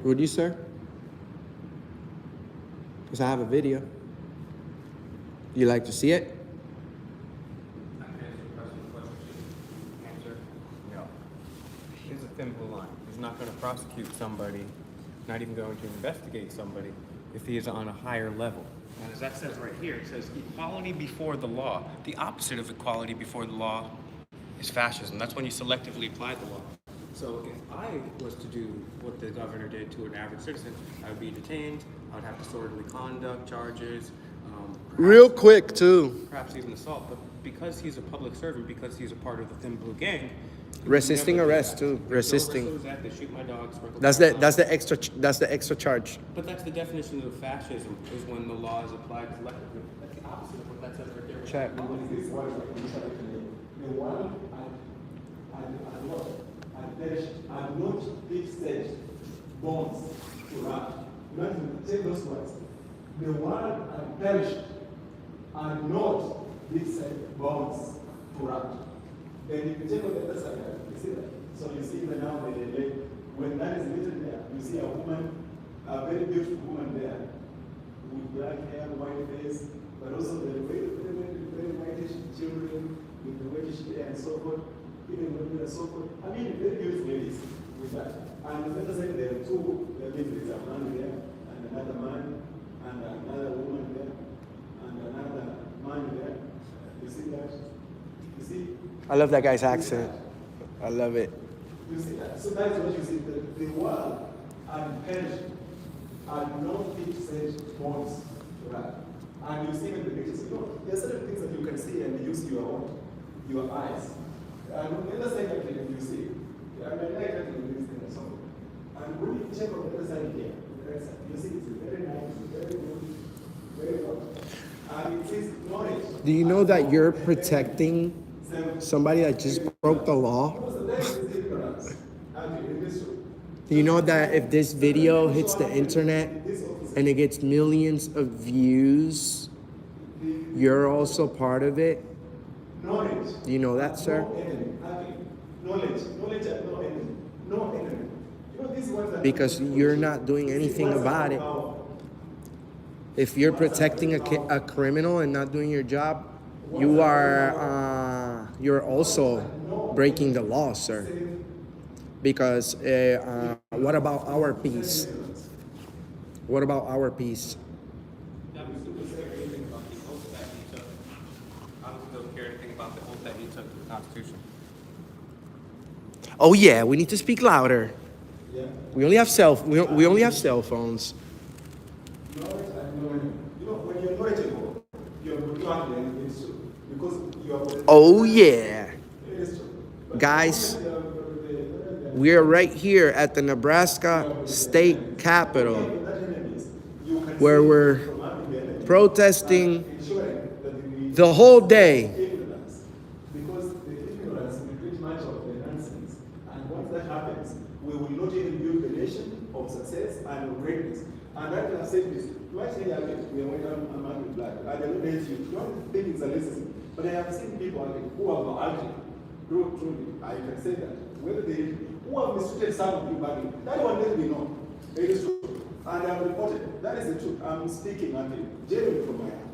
Would you, sir? Because I have a video. You like to see it? Here's a thin blue line. He's not going to prosecute somebody, not even going to investigate somebody, if he is on a higher level. And as that says right here, it says equality before the law. The opposite of equality before the law is fascism. That's when you selectively apply the law. So if I was to do what the governor did to an average citizen, I would be detained, I would have disorderly conduct charges. Real quick, too. Perhaps even assault. But because he's a public servant, because he's a part of the Thin Blue Gang, Resisting arrest, too. Resisting. They shoot my dog, sprinkle That's fire on the extra charge. But that's the definition of fascism, is when the law is applied selectively. That's the opposite of what that says right there. Check. What is this? What is the one and what? And perish and not deep state bonds to run. You have to take those words. The one and perished and not deep state bonds to run. Then if you check on the other side, you see that. So you see that now when that is written there, you see a woman, a very beautiful woman there, with black hair, white face, but also the very whitish children with the whitish hair and so forth, even women and so forth. I mean, very beautiful ladies with that. And on the other side, there are two, there is a man there, and another man, and another woman there, and another man there. You see that? You see? I love that guy's accent. I love it. You see that? So that's what you see. The world and pension are not fixed set bonds to that. And you see in the pictures, there are certain things that you can see and use your eyes. And on the other side of it, you see, I mean, like that in this thing and so on. And when you check on the other side here, you see it's very nice, very good, very well. And it says knowledge. Do you know that you're protecting somebody that just broke the law? So that is ignorance. And it is true. Do you know that if this video hits the internet and it gets millions of views, you're also part of it? Knowledge. Do you know that, sir? No enemy. Knowledge and no enemy. No enemy. You know, these words are Because you're not doing anything about it. If you're protecting a criminal and not doing your job, you're also breaking the law, sir. Because what about our peace? What about our peace? That was super scared anything about the oath that he took. I don't still care anything about the oath that he took to the Constitution. Oh yeah, we need to speak louder. Yeah. We only have cell phones. Knowledge and no enemy. You know, when you're knowledgeable, you're not doing anything true. Because you are. Oh yeah. It is true. But Guys, we are right here at the Nebraska State Capitol, where we're protesting the whole day. Because the ignorance will create much of the nonsense. And once that happens, we will not even build the nation of success and of greatness. And I have said this. Do I say that we are white and man with black? I don't hate you. Don't think it's a lesson. But I have seen people who have argued. Truly, I can say that. Whether they who have mistreated some of you badly, that one let me know. It is true. And I have reported. That is the truth. I'm speaking genuinely from my heart.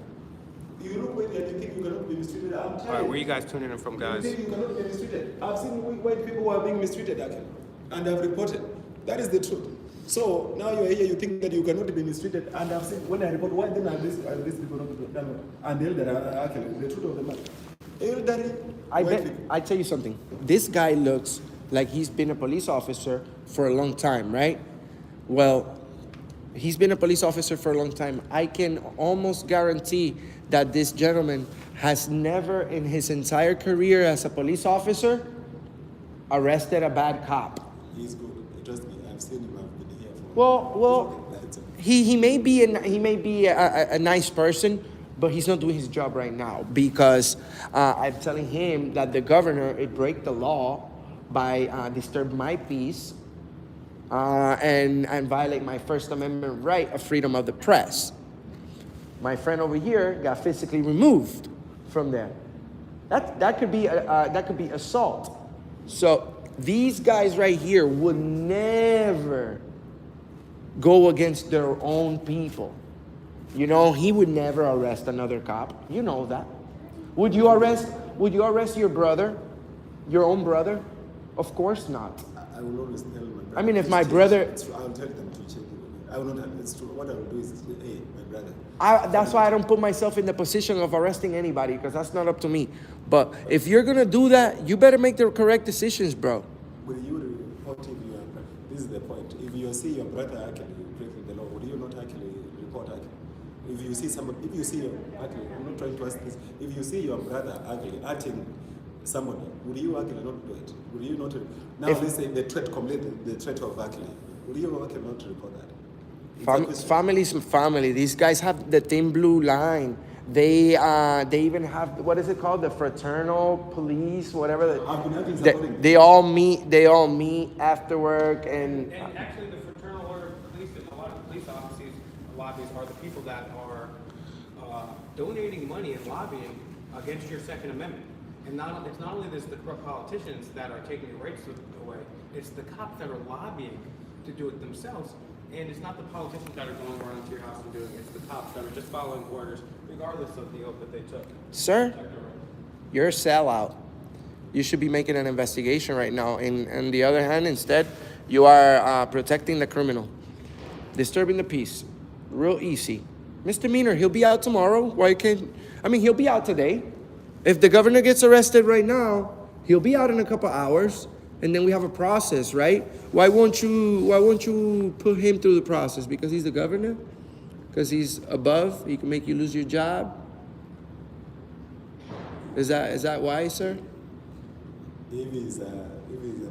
You look when you think you cannot be mistreated. I'm telling All right, where you guys tuning in from, You guys? think you cannot be mistreated. I've seen white people who are being mistreated, actually, and I've reported. That is the truth. So now you're here, you think that you cannot be mistreated, and I've seen when I report, why then are these people not done? And the elder are actually the truth of the matter. Elderly, I tell you something. This guy looks like he's been a police officer for a long time, right? Well, he's been a police officer for a long time. I can almost guarantee that this gentleman has never in his entire career as a police officer arrested a bad cop. He's good. Trust me, I've seen him. I've been here for. Well, he may be a nice person, but he's not doing his job right now because I'm telling him that the governor it break the law by disturb my peace and violate my First Amendment right of freedom of the press. My friend over here got physically removed from there. That could be assault. So these guys right here would never go against their own people. You know, he would never arrest another cop. You know that. Would you arrest your brother? Your own brother? Of course not. I will always tell my brother. I mean, if my brother... It's true. I will tell them to change it. I will not. It's true. What I will do is, hey, my brother. That's why I don't put myself in the position of arresting anybody, because that's not up to me. But if you're gonna do that, you better make the correct decisions, bro. Will you report if you are? This is the point. If you see your brother actually breaking the law, will you not actually report actually? If you see actually, I'm not trying to ask this. If you see your brother actually acting somebody, would you actually not do it? Would you not? Now let's say the threat of actually, would you actually not report that? Family's family. These guys have the thin blue line. They even have, what is it called? The fraternal police, whatever. They all meet after work and actually, the fraternal order of police, a lot of police officers, a lot of these are the people that are donating money and lobbying against your Second Amendment. And it's not only the corrupt politicians that are taking your rights away, it's the cops that are lobbying to do it themselves. And it's not the politicians that are going around to your house and doing it. It's the cops that are just following orders, regardless of the oath that they took. Sir, you're a sellout. You should be making an investigation right now. And on the other hand, instead, you are protecting the criminal, disturbing the peace. Real easy. Misdemeanor, he'll be out tomorrow. He'll be out today. If the governor gets arrested right now, He'll be out in a couple hours, and then we have a process, right? Why won't you put him through the process? Because he's the governor? Because he's above, he can make you lose your job? Is that why, sir? If he's a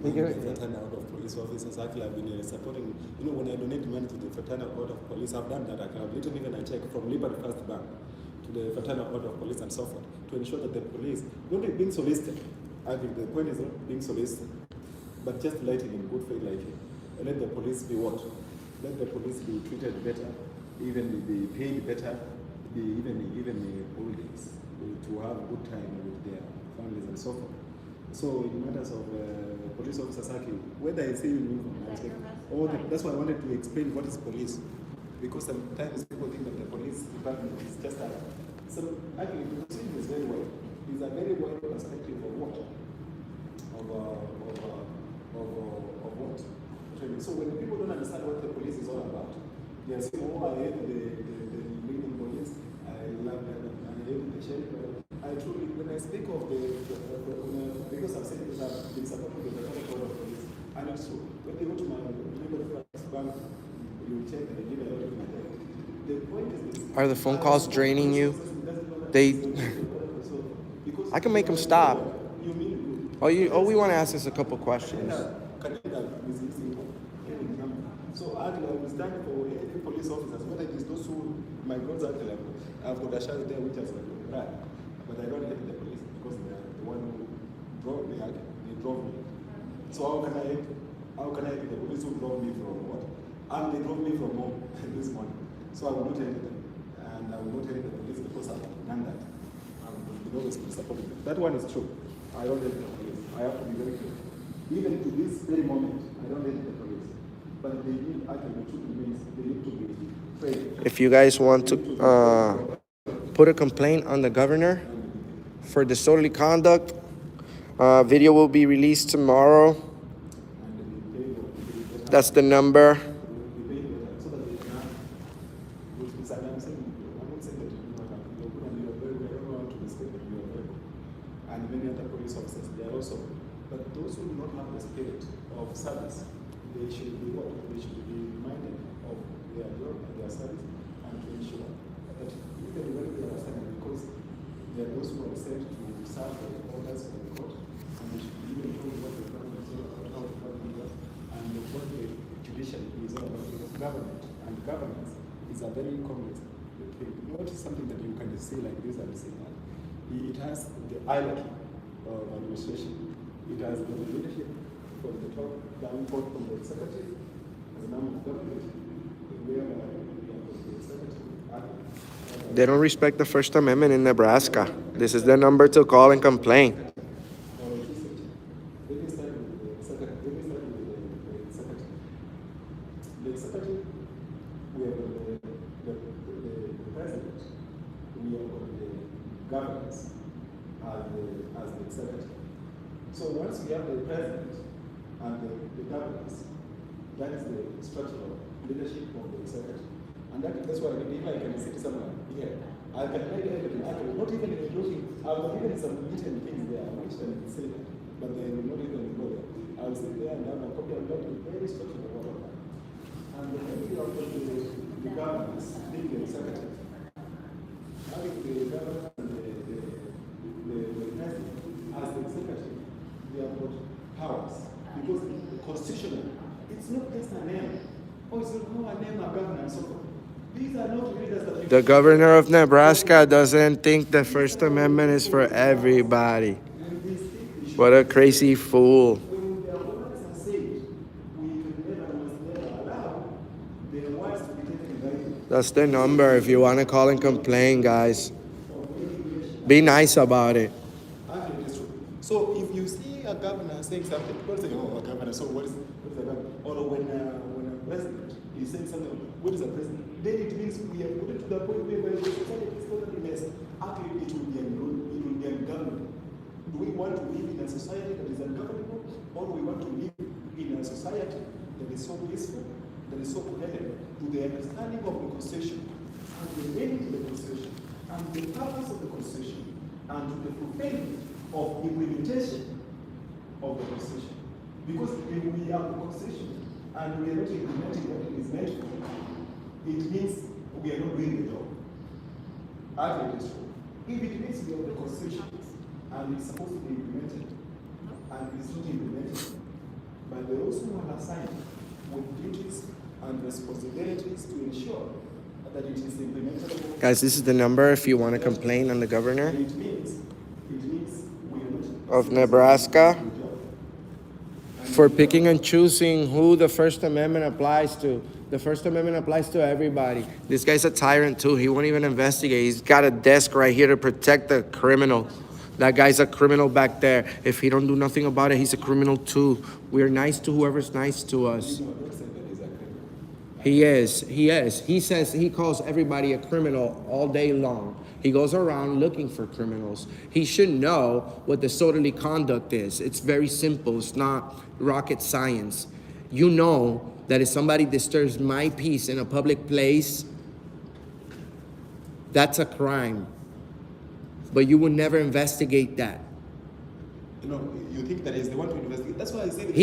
fraternal order of police officers, actually I've been supporting, when I donate money to the fraternal order of police, I've done that. I've written even a check from Liberty First Bank to the fraternal order of police and so forth to ensure that the police, not being solicited, I think the point is not being solicited, but just lighting in good faith, like let the police be what? Let the police be treated better, even be paid better, even holidays, to have a good time with their families and so forth. So in matters of police officers, actually, whether I say uniform, that's why I wanted to explain what is police, because sometimes people think that the police department is just a. So actually, the decision is very wide. It's a very wide perspective of what, of what. So when people don't understand what the police is all about, they are saying, "Oh, I hate the leading police. I love them. I hate the sheriff." I truly, when I speak of because I've said that I've been supporting the fraternal order of police, and it's true. When they go to my Liberty First Bank, you check and they give a lot of money. The point is this. Are the phone calls draining you? I can make them stop. All we want to ask is a couple questions. So I will stand for any police officers, whether it is those who, my girls actually, I've got a child there which has right. But I don't hate the police because they are the one who drove me. They drove me. So how can I hate the police who drove me from what? And they drove me from home this morning. So I will not hate them. And I will not hate the police because I've done that. I will always be supporting them. That one is true. I don't hate the police. I have to be very clear. Even to this very moment, I don't hate the police. But they need actually they need to be trained. If you guys want to put a complaint on the governor for disorderly conduct, video will be released tomorrow. That's the number. And many other police officers, they are also, but those who do not have the spirit of service, they should be what? They should be reminded of their job and their service, and to ensure that even when they are standing, because there are those who are sent to serve the orders of the court, and they should be even told what the government is all about, how the government does, and what the judiciary is all about, because government and governance is a very complex thing. Not something that you can just say like this and say that. It has the hierarchy of administration. It has the leadership from the top down, from the executive, the number of government, wherever the executive. They don't respect the First Amendment in Nebraska. This is the number to call and complain. Let me start with the executive. The executive, we have the president, we have the governance as the executive. So once we have the president and the governance, that is the structure of leadership of the executive. And that's why if I can sit somewhere here, I can write everything. I can not even including, I've got even some written things there which can say that, but they will not even go there. I'll sit there and have a copy of that very structure of all of that. And the idea of the governance, being the executive, having the governance and the president as the executive, they have got powers. Because the constitutional, it's not just a name. Oh, it's not how a name a governor and so forth. These are not leaders that The governor of Nebraska doesn't think the First Amendment is for everybody. What a crazy fool. when their words are said, we must never allow their words to be taken lightly. That's the number if you want to call and complain, guys. Be nice about it. Actually, it's true. So if you see a governor saying something, people say, "Oh, a governor. So what is a governor?" Or when a president is saying something, what is a president? Then it means we have put it to the point where the society is totally messed. Actually, it will be ungovernable. Do we want to live in a society that is ungovernable, or do we want to live in a society that is so peaceful, that is so connected to the understanding of the Constitution, and the meaning of the Constitution, and the purpose of the Constitution, and to the fulfillment of implementation of the constitution. Because if we have the constitution and we are not implementing what it is meant for, it means we are not doing the job. Actually, it is true. If it means we have the constitution and it's supposed to be implemented, and it's not implemented, but they also are assigned with duties and responsibilities to ensure that it is implemented. Guys, this is the number if you want to complain on the governor It means we are not of Nebraska for picking and choosing who the First Amendment applies to. The First Amendment applies to everybody. This guy's a tyrant too. He won't even investigate. He's got a desk right here to protect the criminal. That guy's a criminal back there. If he don't do nothing about it, he's a criminal too. We're nice to whoever's nice to us. He is. He says he calls everybody a criminal all day long. He goes around looking for criminals. He should know what disorderly conduct is. It's very simple. It's not rocket science. You know that if somebody disturbs my peace in a public place, that's a crime. But you would never investigate that. You know, you think that he's the one to investigate. That's why I said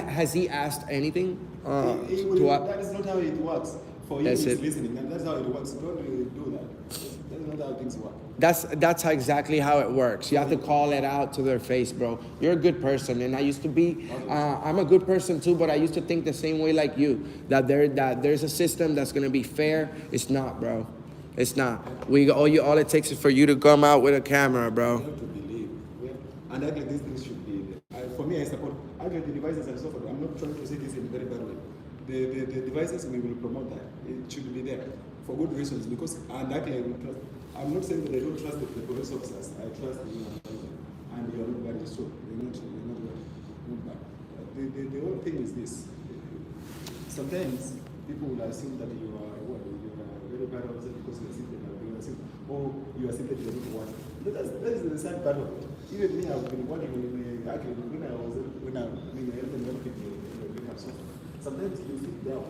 Has he asked anything? that is not how it works. For you, That's it's it. listening, and that's how it works. Don't do that. That's not how things work. That's exactly how it works. You have to call it out to their face, bro. You're a good person, and I used to be. I'm a good person too, but I used to think the same way like you. That there's a system that's gonna be fair. It's not, bro. It's not. All it takes is for you to come out with a camera, bro. You have to believe. And actually, these things should be. For me, I support actually the devices and so forth. I'm not trying to say this in a very bad way. The devices, we will promote that. It should be there for good reasons. Because and actually, I will trust. I'm not saying that I don't trust the police officers. I trust you, and you are not bad. It's true. You're not bad. The whole thing is this. Sometimes people will assume that you are a very bad officer because you are seated. You are seated. You are not working. That is the sad part of it. Even me, I've been working when I was sometimes you sit down,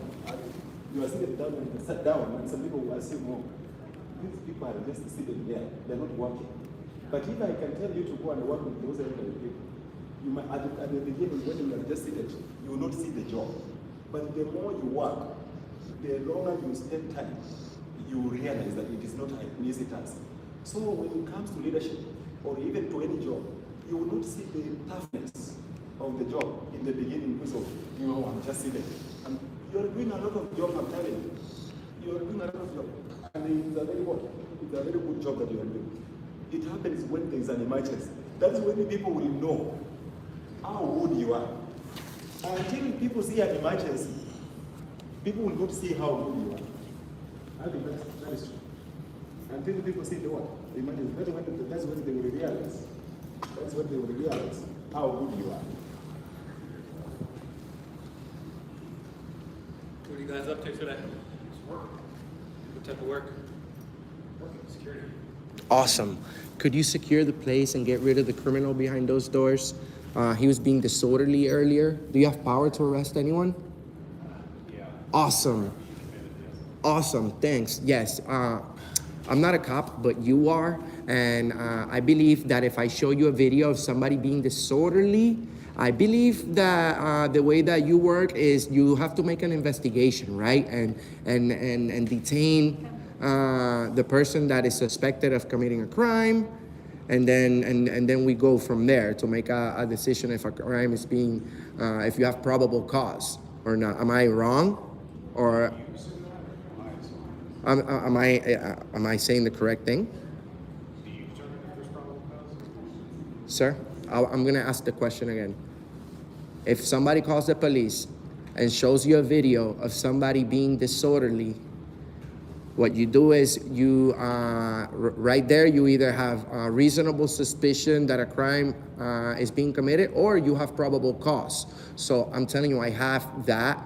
you are seated down and sat down, and some people will assume, oh, these people are just sitting there, they're not working. But if I can tell you to go and work with those elderly people, you might, at the beginning, when you are just seated, you will not see the job. But the more you work, the longer you spend time, you realize that it is not an easy task. So when it comes to leadership, or even to any job, you will not see the toughness of the job in the beginning because of, I'm just sitting. And you're doing a lot of job, I'm telling you. You're doing a lot of job. And it's a very good job that you are doing. It happens when there's an emergency. That's when the people will know how good you are. Until people see an emergency, people will not see how good you are. I think that is true. Until people see the what? The emergency. That's when they will realize. That's when they will realize how good you are. What are you guys up to today? Work. What type of work? Security. Awesome. Could you secure the place and get rid of the criminal behind those doors? He was being disorderly earlier. Do you have power to arrest anyone? Yeah. Awesome. Awesome. Thanks. Yes. I'm not a cop, but you are. And I believe that if I show you a video of somebody being disorderly, I believe that the way that you work is you have to make an investigation, right? And detain the person that is suspected of committing a crime. And then we go from there to make a decision if a crime is being, if you have probable cause or not. Am I wrong? Or am I saying the correct thing? Sir, I'm gonna ask the question again. If somebody calls the police and shows you a video of somebody being disorderly, what you do is you, right there, you either have a reasonable suspicion that a crime is being committed or you have probable cause. So I'm telling you, I have that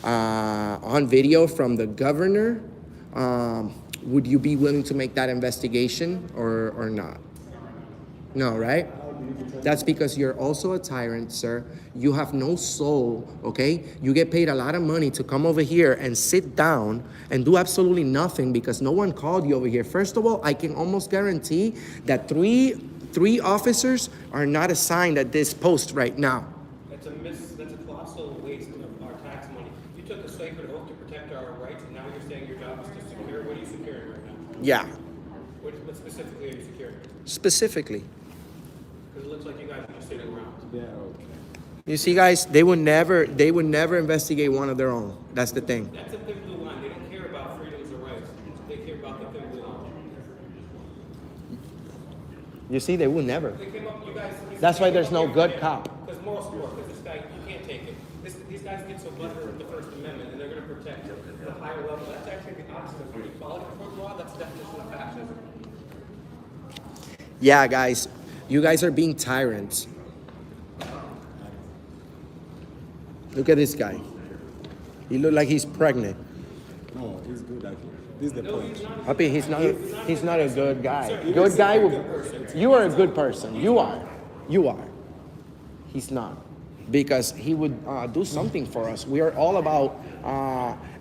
on video from the governor. Would you be willing to make that investigation or not? No, right? That's because you're also a tyrant, sir. You have no soul, okay? You get paid a lot of money to come over here and sit down and do absolutely nothing because no one called you over here. First of all, I can almost guarantee that 3 officers are not assigned at this post right now. That's a colossal waste of our tax money. You took a sacred oath to protect our rights, and now you're saying your job is to secure. What are you securing right now? Yeah, What specifically are you securing? specifically. Because it looks like you guys are just sitting around. Yeah, okay. You see, guys, they would never investigate one of their own. That's the thing. That's a thin blue line. They don't care about freedoms or rights. They care about the thin blue line. You see, they would never. They came up, you guys. That's why there's no good cop. Because moral support. Because this guy, you can't take it. These guys get so butthurt with the First Amendment, and they're going to protect the higher level. That's actually the opposite of equality before the law. That's the definition of fascism. Yeah, guys, you guys are being tyrants. Look at this guy. He look like he's pregnant. No, he's good actually. This is the point. Happy, he's not a good guy. Good guy would. You are a good person. You are. He's not, because he would do something for us. We are all about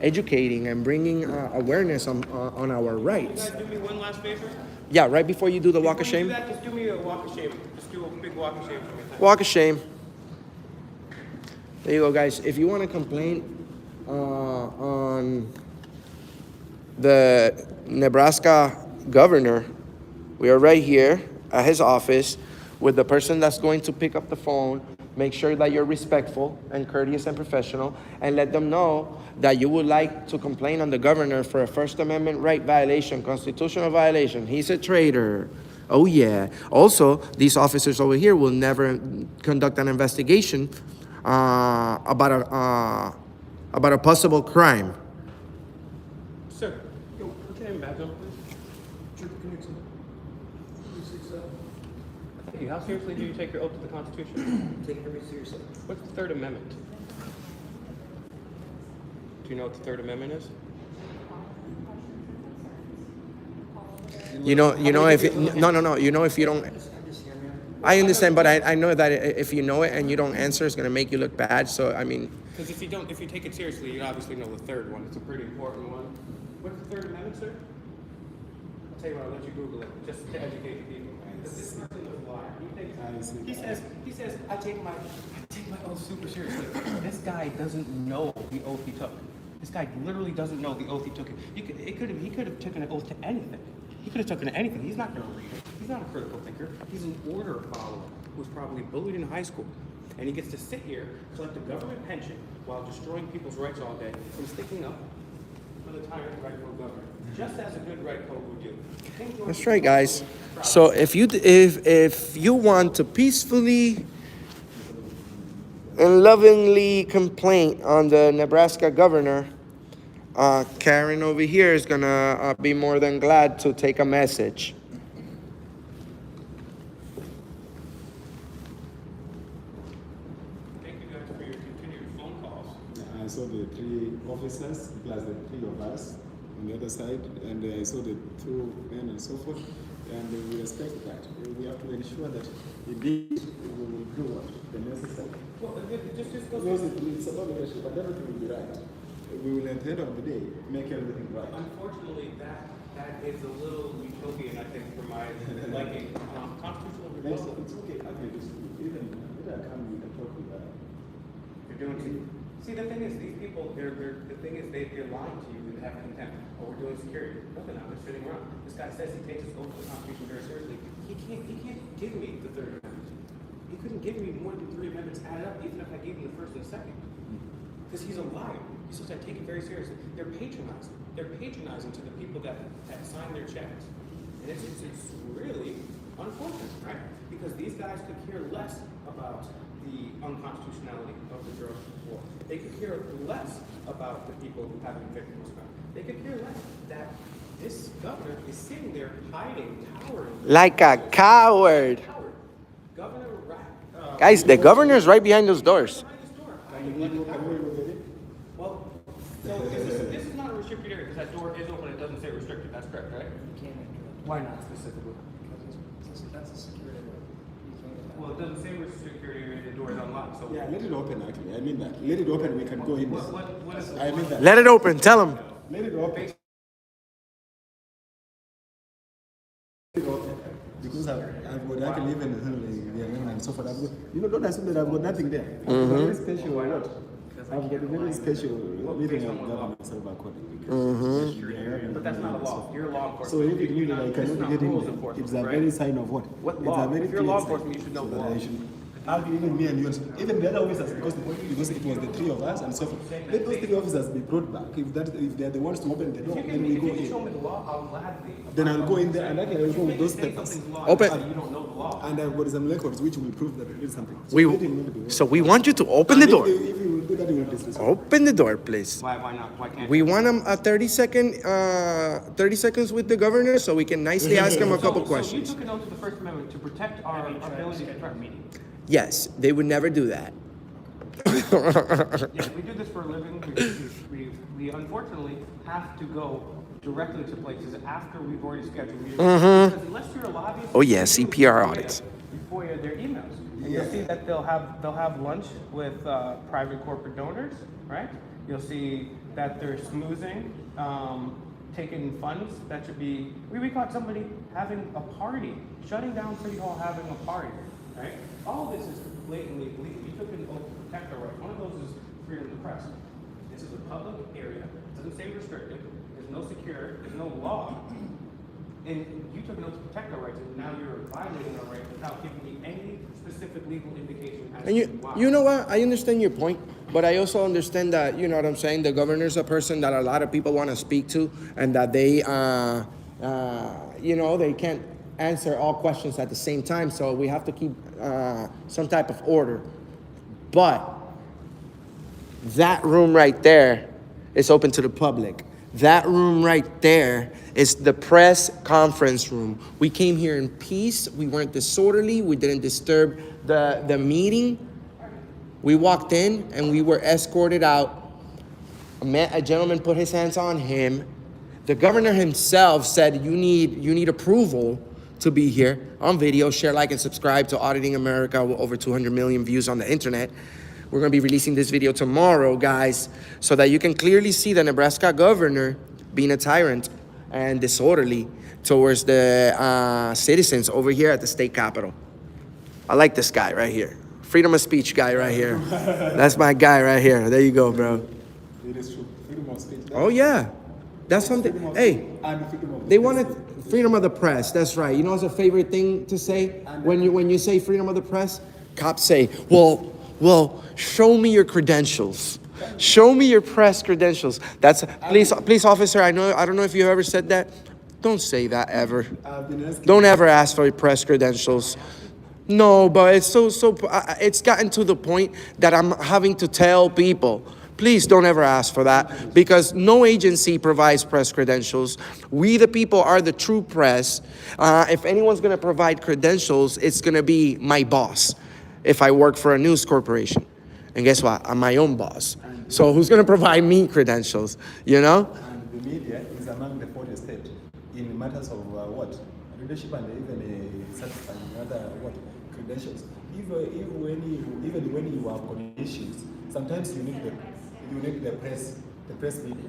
educating and bringing awareness on our You rights. guys do me one last favor? Yeah, right before you do the walk of Before you shame. do that, just do me a walk of shame. Just do a big walk of shame for me. Walk of shame. There you go, guys. If you want to complain on the Nebraska governor, we are right here at his office with the person that's going to pick up the phone. Make sure that you're respectful and courteous and professional, and let them know that you would like to complain on the governor for a First Amendment right violation, constitutional violation. He's a traitor. Oh yeah. Also, these officers over here will never conduct an investigation about a possible crime. Sir, put your name back up, please. Hey, how seriously do you take your oath to the Constitution? Take it very seriously. What's the Third Amendment? Do you know what the Third Amendment is? You know, if you don't, I'm just here, man. I understand, but I know that if you know it and you don't answer, it's gonna make you look bad. So I mean, Because if you take it seriously, you obviously know the third one. It's a pretty important one. What's the Third Amendment, sir? I'll tell you what, I'll let you Google it, just to educate the people. Because this person is a liar. He says, I take my oath super seriously. This guy doesn't know the oath he took. This guy literally doesn't know the oath he took. He could have taken an oath to anything. He could have taken anything. He's not going to read it. He's not a critical thinker. He's an order follower who was probably bullied in high school. And he gets to sit here, collect a government pension while destroying people's rights all day from sticking up for the tyrant rightful governor, just as a good right code would do. that's right, guys. So if you want to peacefully and lovingly complain on the Nebraska governor, Karen over here is gonna be more than glad to take a message. Thank you guys for your continued phone calls. I saw the 3 officers plus the 3 of us on the other side, and I saw the 2 men and so forth. And we respect that. We have to ensure that indeed we will do what the necessary. Well, it just goes. Because it's about leadership, but everything will be right. We will, at the end of the day, make everything right. Unfortunately, that is a little utopian, I think, for my liking. Constitutional republic. It's okay. I can just even later come we can talk with that. You're doing too. See, the thing is, these people, they're lying to you and have contempt. Oh, we're doing security. No, they're not. They're sitting around. This guy says he takes his oath to the Constitution very seriously. He can't give me the Third Amendment. He couldn't give me more than 3 amendments added up, even if I gave him the first and the second. Because he's a liar. He says I take it very seriously. They're patronizing. They're patronizing to the people that sign their checks. And it's really unfortunate, right? Because these guys could care less about the unconstitutionality of the drug war. They could care less about the people who have been victims of crime. They could care less that this governor is sitting there hiding, cowering. Like a coward. Coward. Governor Rack. Guys, the governor's right behind those doors. Behind his door, hiding like a coward. Well, so this is not a restricted area because that door is open. It doesn't say restricted. That's correct, right? You can't enter it. Why not specifically? Because that's a security area. You can't get that. Well, it doesn't say restricted area. The door is unlocked. So Yeah, let it open actually. I mean that. Let it open, we can go in there. what is I mean that. Let it open. Tell him. Let it open. Let it open. Because I've got actually even and so forth. Don't assume that I've got nothing there. I've got a very special what? I've got a very special meeting of governance of according. But that's not a law. You're a law enforcement. So if it means that I cannot get in there, it's a very sign of what? What law? It's a very If you're law clear enforcement, sign. you should know the So that law. I should- Actually, even me and you, even the other officers, because it was the three of us and so forth. Let those three officers be brought back. If they are the ones to open the door, then we If go you can show in. me the law, I'll gladly. Then I'll go in there and actually I'll go with those Say papers. something's law, Open. You don't know the law. And I've got some records which will prove that it is something. So We, let him know the way. so we want you to open the And door. If you will do that, you will disrespect. Open the door, please. Why not? Why can't We you? want him a 30 seconds with the governor so we can nicely ask him a couple So questions. you took an oath to the First Amendment to protect our ability to threaten meeting. Yes, they would never do that. Yeah, we do this for a living. We unfortunately have to go directly to places after we've already scheduled meetings. Because unless you're a lobbyist, Oh, yeah, you CPR FOIA audits. their emails. And you'll see that they'll have lunch with private corporate donors, right? You'll see that they're smoozing, taking funds that should be. We caught somebody having a party, shutting down City Hall, having a party, right? All of this is blatantly illegal. You took an oath to protect our rights. One of those is freedom of the press. This is a public area. It doesn't say restricted. There's no secure. There's no law. And you took an oath to protect our rights, and now you're violating our rights without giving me any specific legal indication as And to why. you know what? I understand your point, but I also understand that, you know what I'm saying, the governor's a person that a lot of people want to speak to, and that they, they can't answer all questions at the same time, so we have to keep some type of order. But that room right there is open to the public. That room right there is the press conference room. We came here in peace. We weren't disorderly. We didn't disturb the meeting. We walked in and we were escorted out. A gentleman put his hands on him. The governor himself said, you need approval to be here. On video, share, like, and subscribe to Auditing America with over 200 million views on the internet. We're going to be releasing this video tomorrow, guys, so that you can clearly see the Nebraska governor being a tyrant and disorderly towards the citizens over here at the state capitol. I like this guy right here. Freedom of speech guy right here. That's my guy right here. There you go, bro. It is true. Freedom of speech. Oh, yeah. That's something. Hey, And freedom of they wanted freedom of the press. That's right. You know what's a favorite thing to say when you say freedom of the press? Cops say, well, show me your credentials. Show me your press credentials. That's police officer. I don't know if you've ever said that. Don't say that ever. I've been asking. Don't ever ask for your press credentials. No, but it's it's gotten to the point that I'm having to tell people, please don't ever ask for that, because no agency provides press credentials. We, the people, are the true press. If anyone's going to provide credentials, it's going to be my boss if I work for a news corporation. And guess what? I'm my own boss. So who's going to provide me credentials, you know? And the media is among the 40 states in matters of what? Leadership and even satisfying other what? Credentials. Even when you are on issues, sometimes you need the press media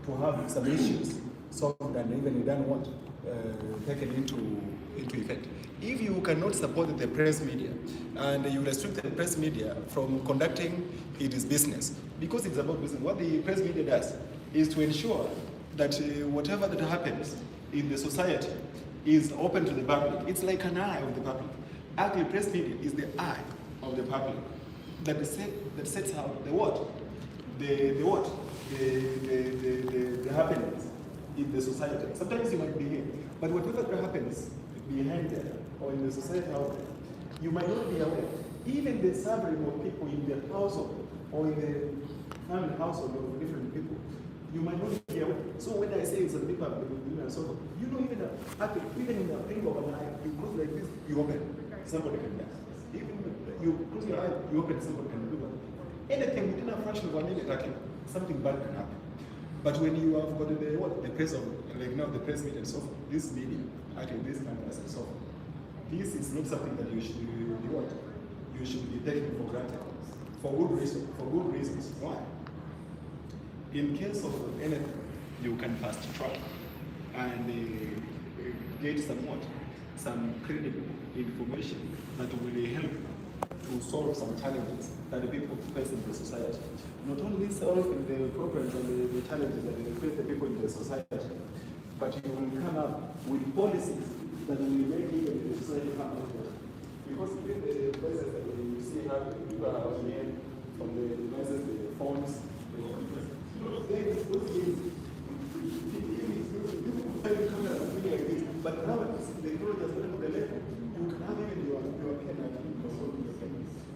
to have some issues solved and even done what? Taken into effect. If you cannot support the press media and you restrict the press media from conducting its business, because it's about business, what the press media does is to ensure that whatever that happens in the society is open to the public. It's like an eye of the public. Actually, press media is the eye of the public that sets out the happenings in the society. Sometimes you might be here, but whatever that happens behind there or in the society out there, you might not be aware. Even the suffering of people in the household or in the family household of different people, you might not be aware. So when I say some people have been doing and so forth, you know, even in the thing of an eye, you close like this, you open, somebody can die. Even you close your eye, you open, somebody can do that. Anything within a fraction of a minute, something bad can happen. But when you have got the press of, like now the press media and so forth, this media, actually this cameras and so forth, this is not something that you should you should be taking for granted. For good reasons. Why? In case of anything, you can fast track and get somewhat some credible information that will help to solve some challenges that the people face in the society. Not only solving the problems and the challenges that they face the people in the society, but you will come up with policies that will make even the society come out better. Because even the places that you see how people are out here, from the devices, the phones, the computers, those things, but now the technology has gotten to the level, you can have even your pen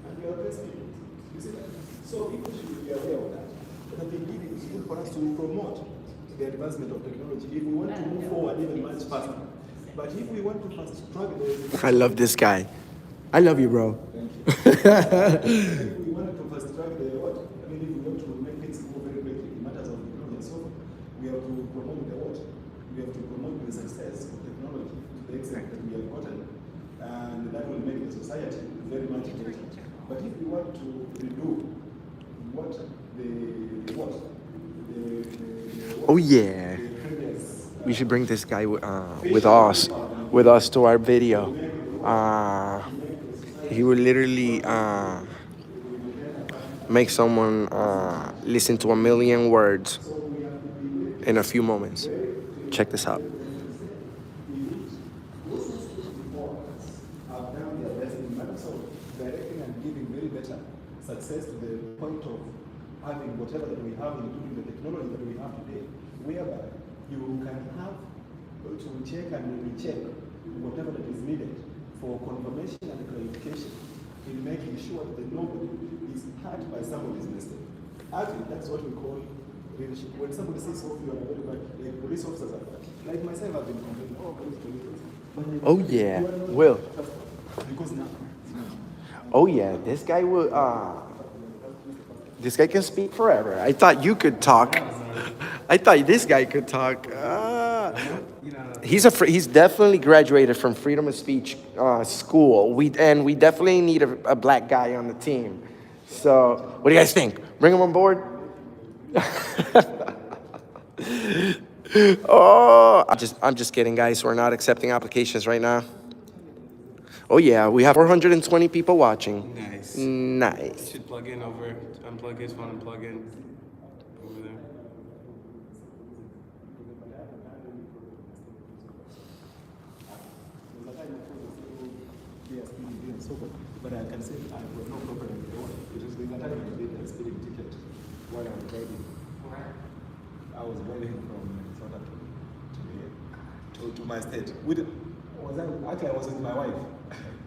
and you are best people. You see that? So people should be aware of that. But indeed it is good for us to promote the advancement of technology if we want to move forward even much faster. But if we want to fast track the I love this guy. I love you, bro. Thank you. If we want to fast track the what? I mean, if we want to make things go very quickly in matters of technology and so forth, we have to promote the what? We have to promote the success of technology to the extent that we have gotten, and that will make the society very much better. But if we want to redo what Oh yeah. the previous We should bring this guy with us to our video. He will literally make someone listen to 1,000,000 words in a few moments. Check this out. have done their best in matters of directing and giving very better success to the point of having whatever that we have, including the technology that we have today, whereby you can have to check and recheck whatever that is needed for confirmation and clarification in making sure that nobody is hurt by somebody's mistake. Actually, that's what we call leadership. When somebody says, oh, you are very bad, like police officers are bad. Like myself, I've been complaining, oh, police. Oh yeah, Will. Because now. Oh yeah, this guy will. This guy can speak forever. I thought you could talk. I thought this guy could talk. He's definitely graduated from freedom of speech school. We definitely need a black guy on the team. So what do you guys think? Bring him on board. Oh, I'm just kidding, guys. We're not accepting applications right now. Oh yeah, we have 420 people watching. Nice. Nice. Should plug in over, unplug his phone and plug in over there. But I can say I have no problem with the one. It was the time I did a speeding ticket while I was driving. I was driving from South Africa to my state. Actually, I was with my wife.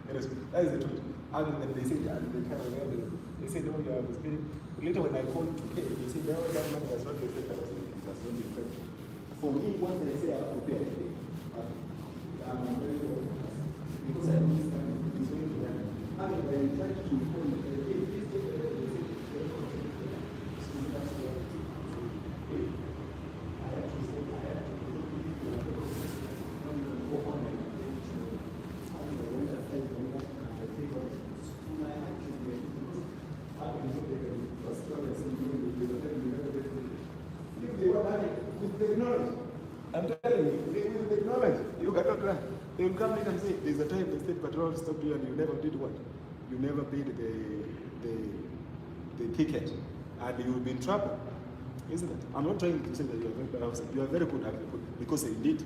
That is the truth. And then they said, and they said, oh, you are speeding. Later, when I called to pay, they said, no, that money was not reflected. I said, it was not reflected. For me, once they say I have to pay, I'm very well. Because I understand it's going to happen. And I try to inform the I'm telling you, with technology, you cannot run. They will come in and say, there's a time the state patrol stopped you and you never did what? You never paid the ticket. And you will be in trouble. Isn't it? I'm not trying to say that you are very bad officer. You are very good actually, because indeed,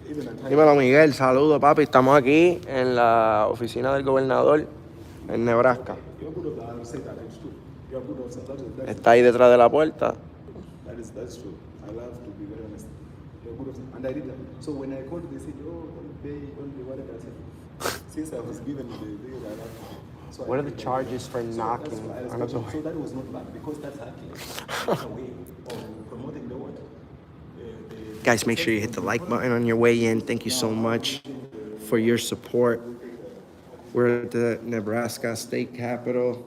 even at times. Dímelo, Miguel. Saludos, papi. Estamos aquí en la oficina del gobernador en Nebraska. You're good officer. I will say that. It's true. You're a good officer. Está ahí detrás de la puerta. That's true. I love to be very honest. You're a good officer. And I did that. So when I called, they said, oh, don't pay whatever. I said, since I was given the deal, I love to. So What are the charges for knocking on a door? So that was not bad, because that's actually a way of promoting the word. Guys, make sure you hit the like button on your way in. Thank you so much for your support. We're at the Nebraska state capitol.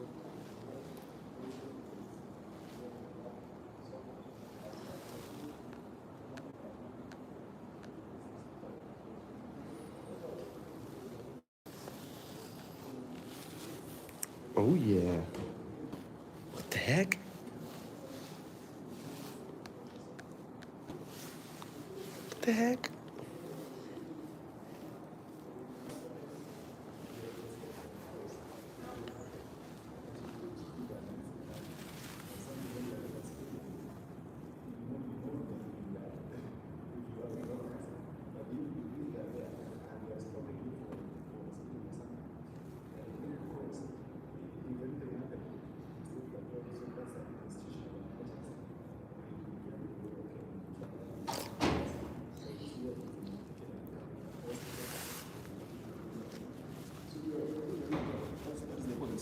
Oh yeah. What the heck? What the heck?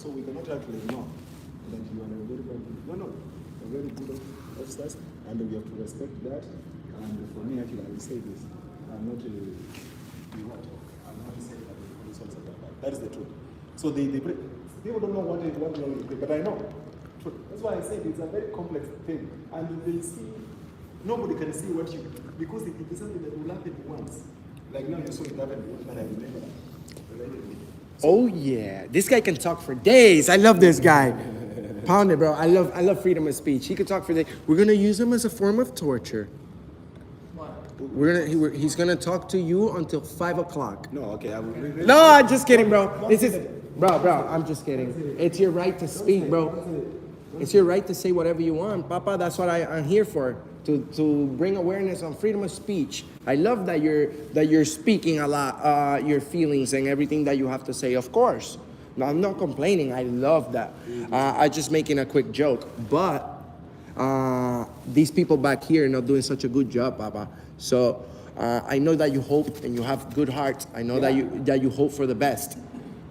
So we cannot actually know that you are a very, a very good officers, and we have to respect that. And for me, actually, I will say this: I'm not I'm not saying that the police officer are bad. That is the truth. So people don't know what law is, but I know. That's why I said it's a very complex thing, and they see nobody can see what you because it is something that will happen once. Like now you saw it happen once, but I remember. Oh yeah, this guy can talk for days. I love this guy. Pound it, bro. I love freedom of speech. He could talk for days. We're gonna use him as a form of torture. What? He's gonna talk to you until 5 o'clock. No, okay, I will. No, I'm just kidding, bro. This is, bro. I'm just kidding. It's your right to speak, bro. It's your right to say whatever you want, Papa. That's what I'm here for. To bring awareness on freedom of speech. I love that you're speaking a lot, your feelings and everything that you have to say. Of course, no, I'm not complaining. I love that. I'm just making a quick joke, but these people back here are not doing such a good job, Papa. So I know that you hope and you have good hearts. I know that you hope for the best.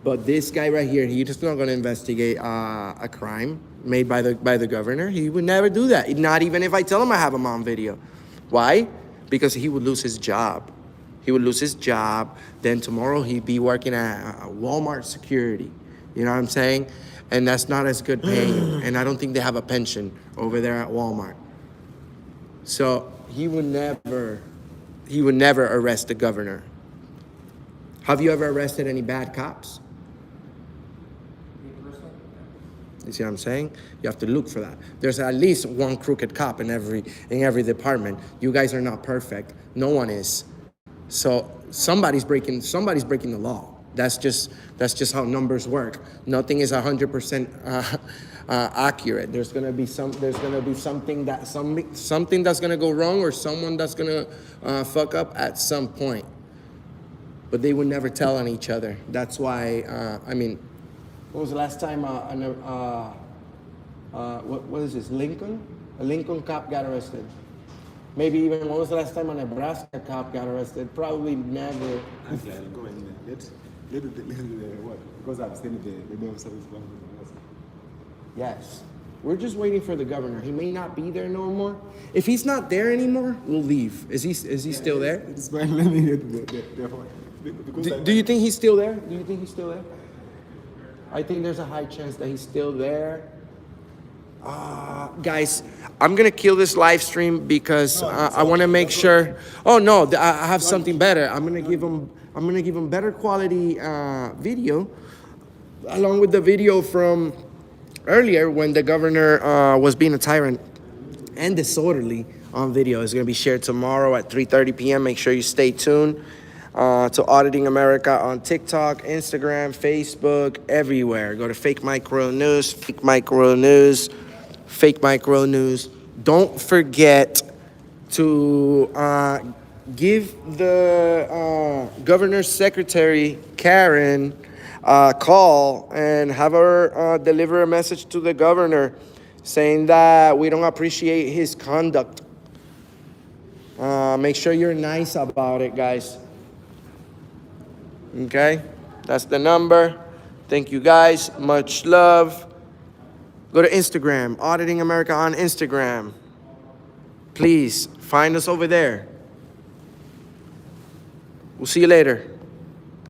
But this guy right here, he's just not going to investigate a crime made by the governor. He would never do that. Not even if I tell him I have him on video. Why? Because he would lose his job. He would lose his job. Then tomorrow he'd be working at Walmart security. You know what I'm saying? And that's not as good paying. And I don't think they have a pension over there at Walmart. So he would never arrest the governor. Have you ever arrested any bad cops? You see what I'm saying? You have to look for that. There's at least one crooked cop in every department. You guys are not perfect. No one is. So somebody's breaking the law. That's just how numbers work. Nothing is 100% accurate. There's gonna be something that's gonna go wrong, or someone that's gonna fuck up at some point. But they would never tell on each other. That's why when was the last time what is this, Lincoln? A Lincoln cop got arrested. Maybe even, when was the last time a Nebraska cop got arrested? Probably never. Actually, I'll go and let what? Because I've seen the name of service. Yes. We're just waiting for the governor. He may not be there no more. If he's not there anymore, we'll leave. Is he still there? It's fine. Let me get Do you think he's still there? I think there's a high chance that he's still there. Guys, I'm gonna kill this live stream because I want to make sure. Oh no, I have something better. I'm gonna give him better quality video, along with the video from earlier when the governor was being a tyrant and disorderly on video. It's gonna be shared tomorrow at 3:30 p.m. Make sure you stay tuned. To Auditing America on TikTok, Instagram, Facebook, everywhere. Go to Fake Micro News, Fake Micro News, Fake Micro News. Don't forget to give the governor's secretary, Karen, a call and have her deliver a message to the governor saying that we don't appreciate his conduct. Make sure you're nice about it, guys. Okay, that's the number. Thank you guys. Much love. Go to Instagram, Auditing America on Instagram. Please find us over there. We'll see you later.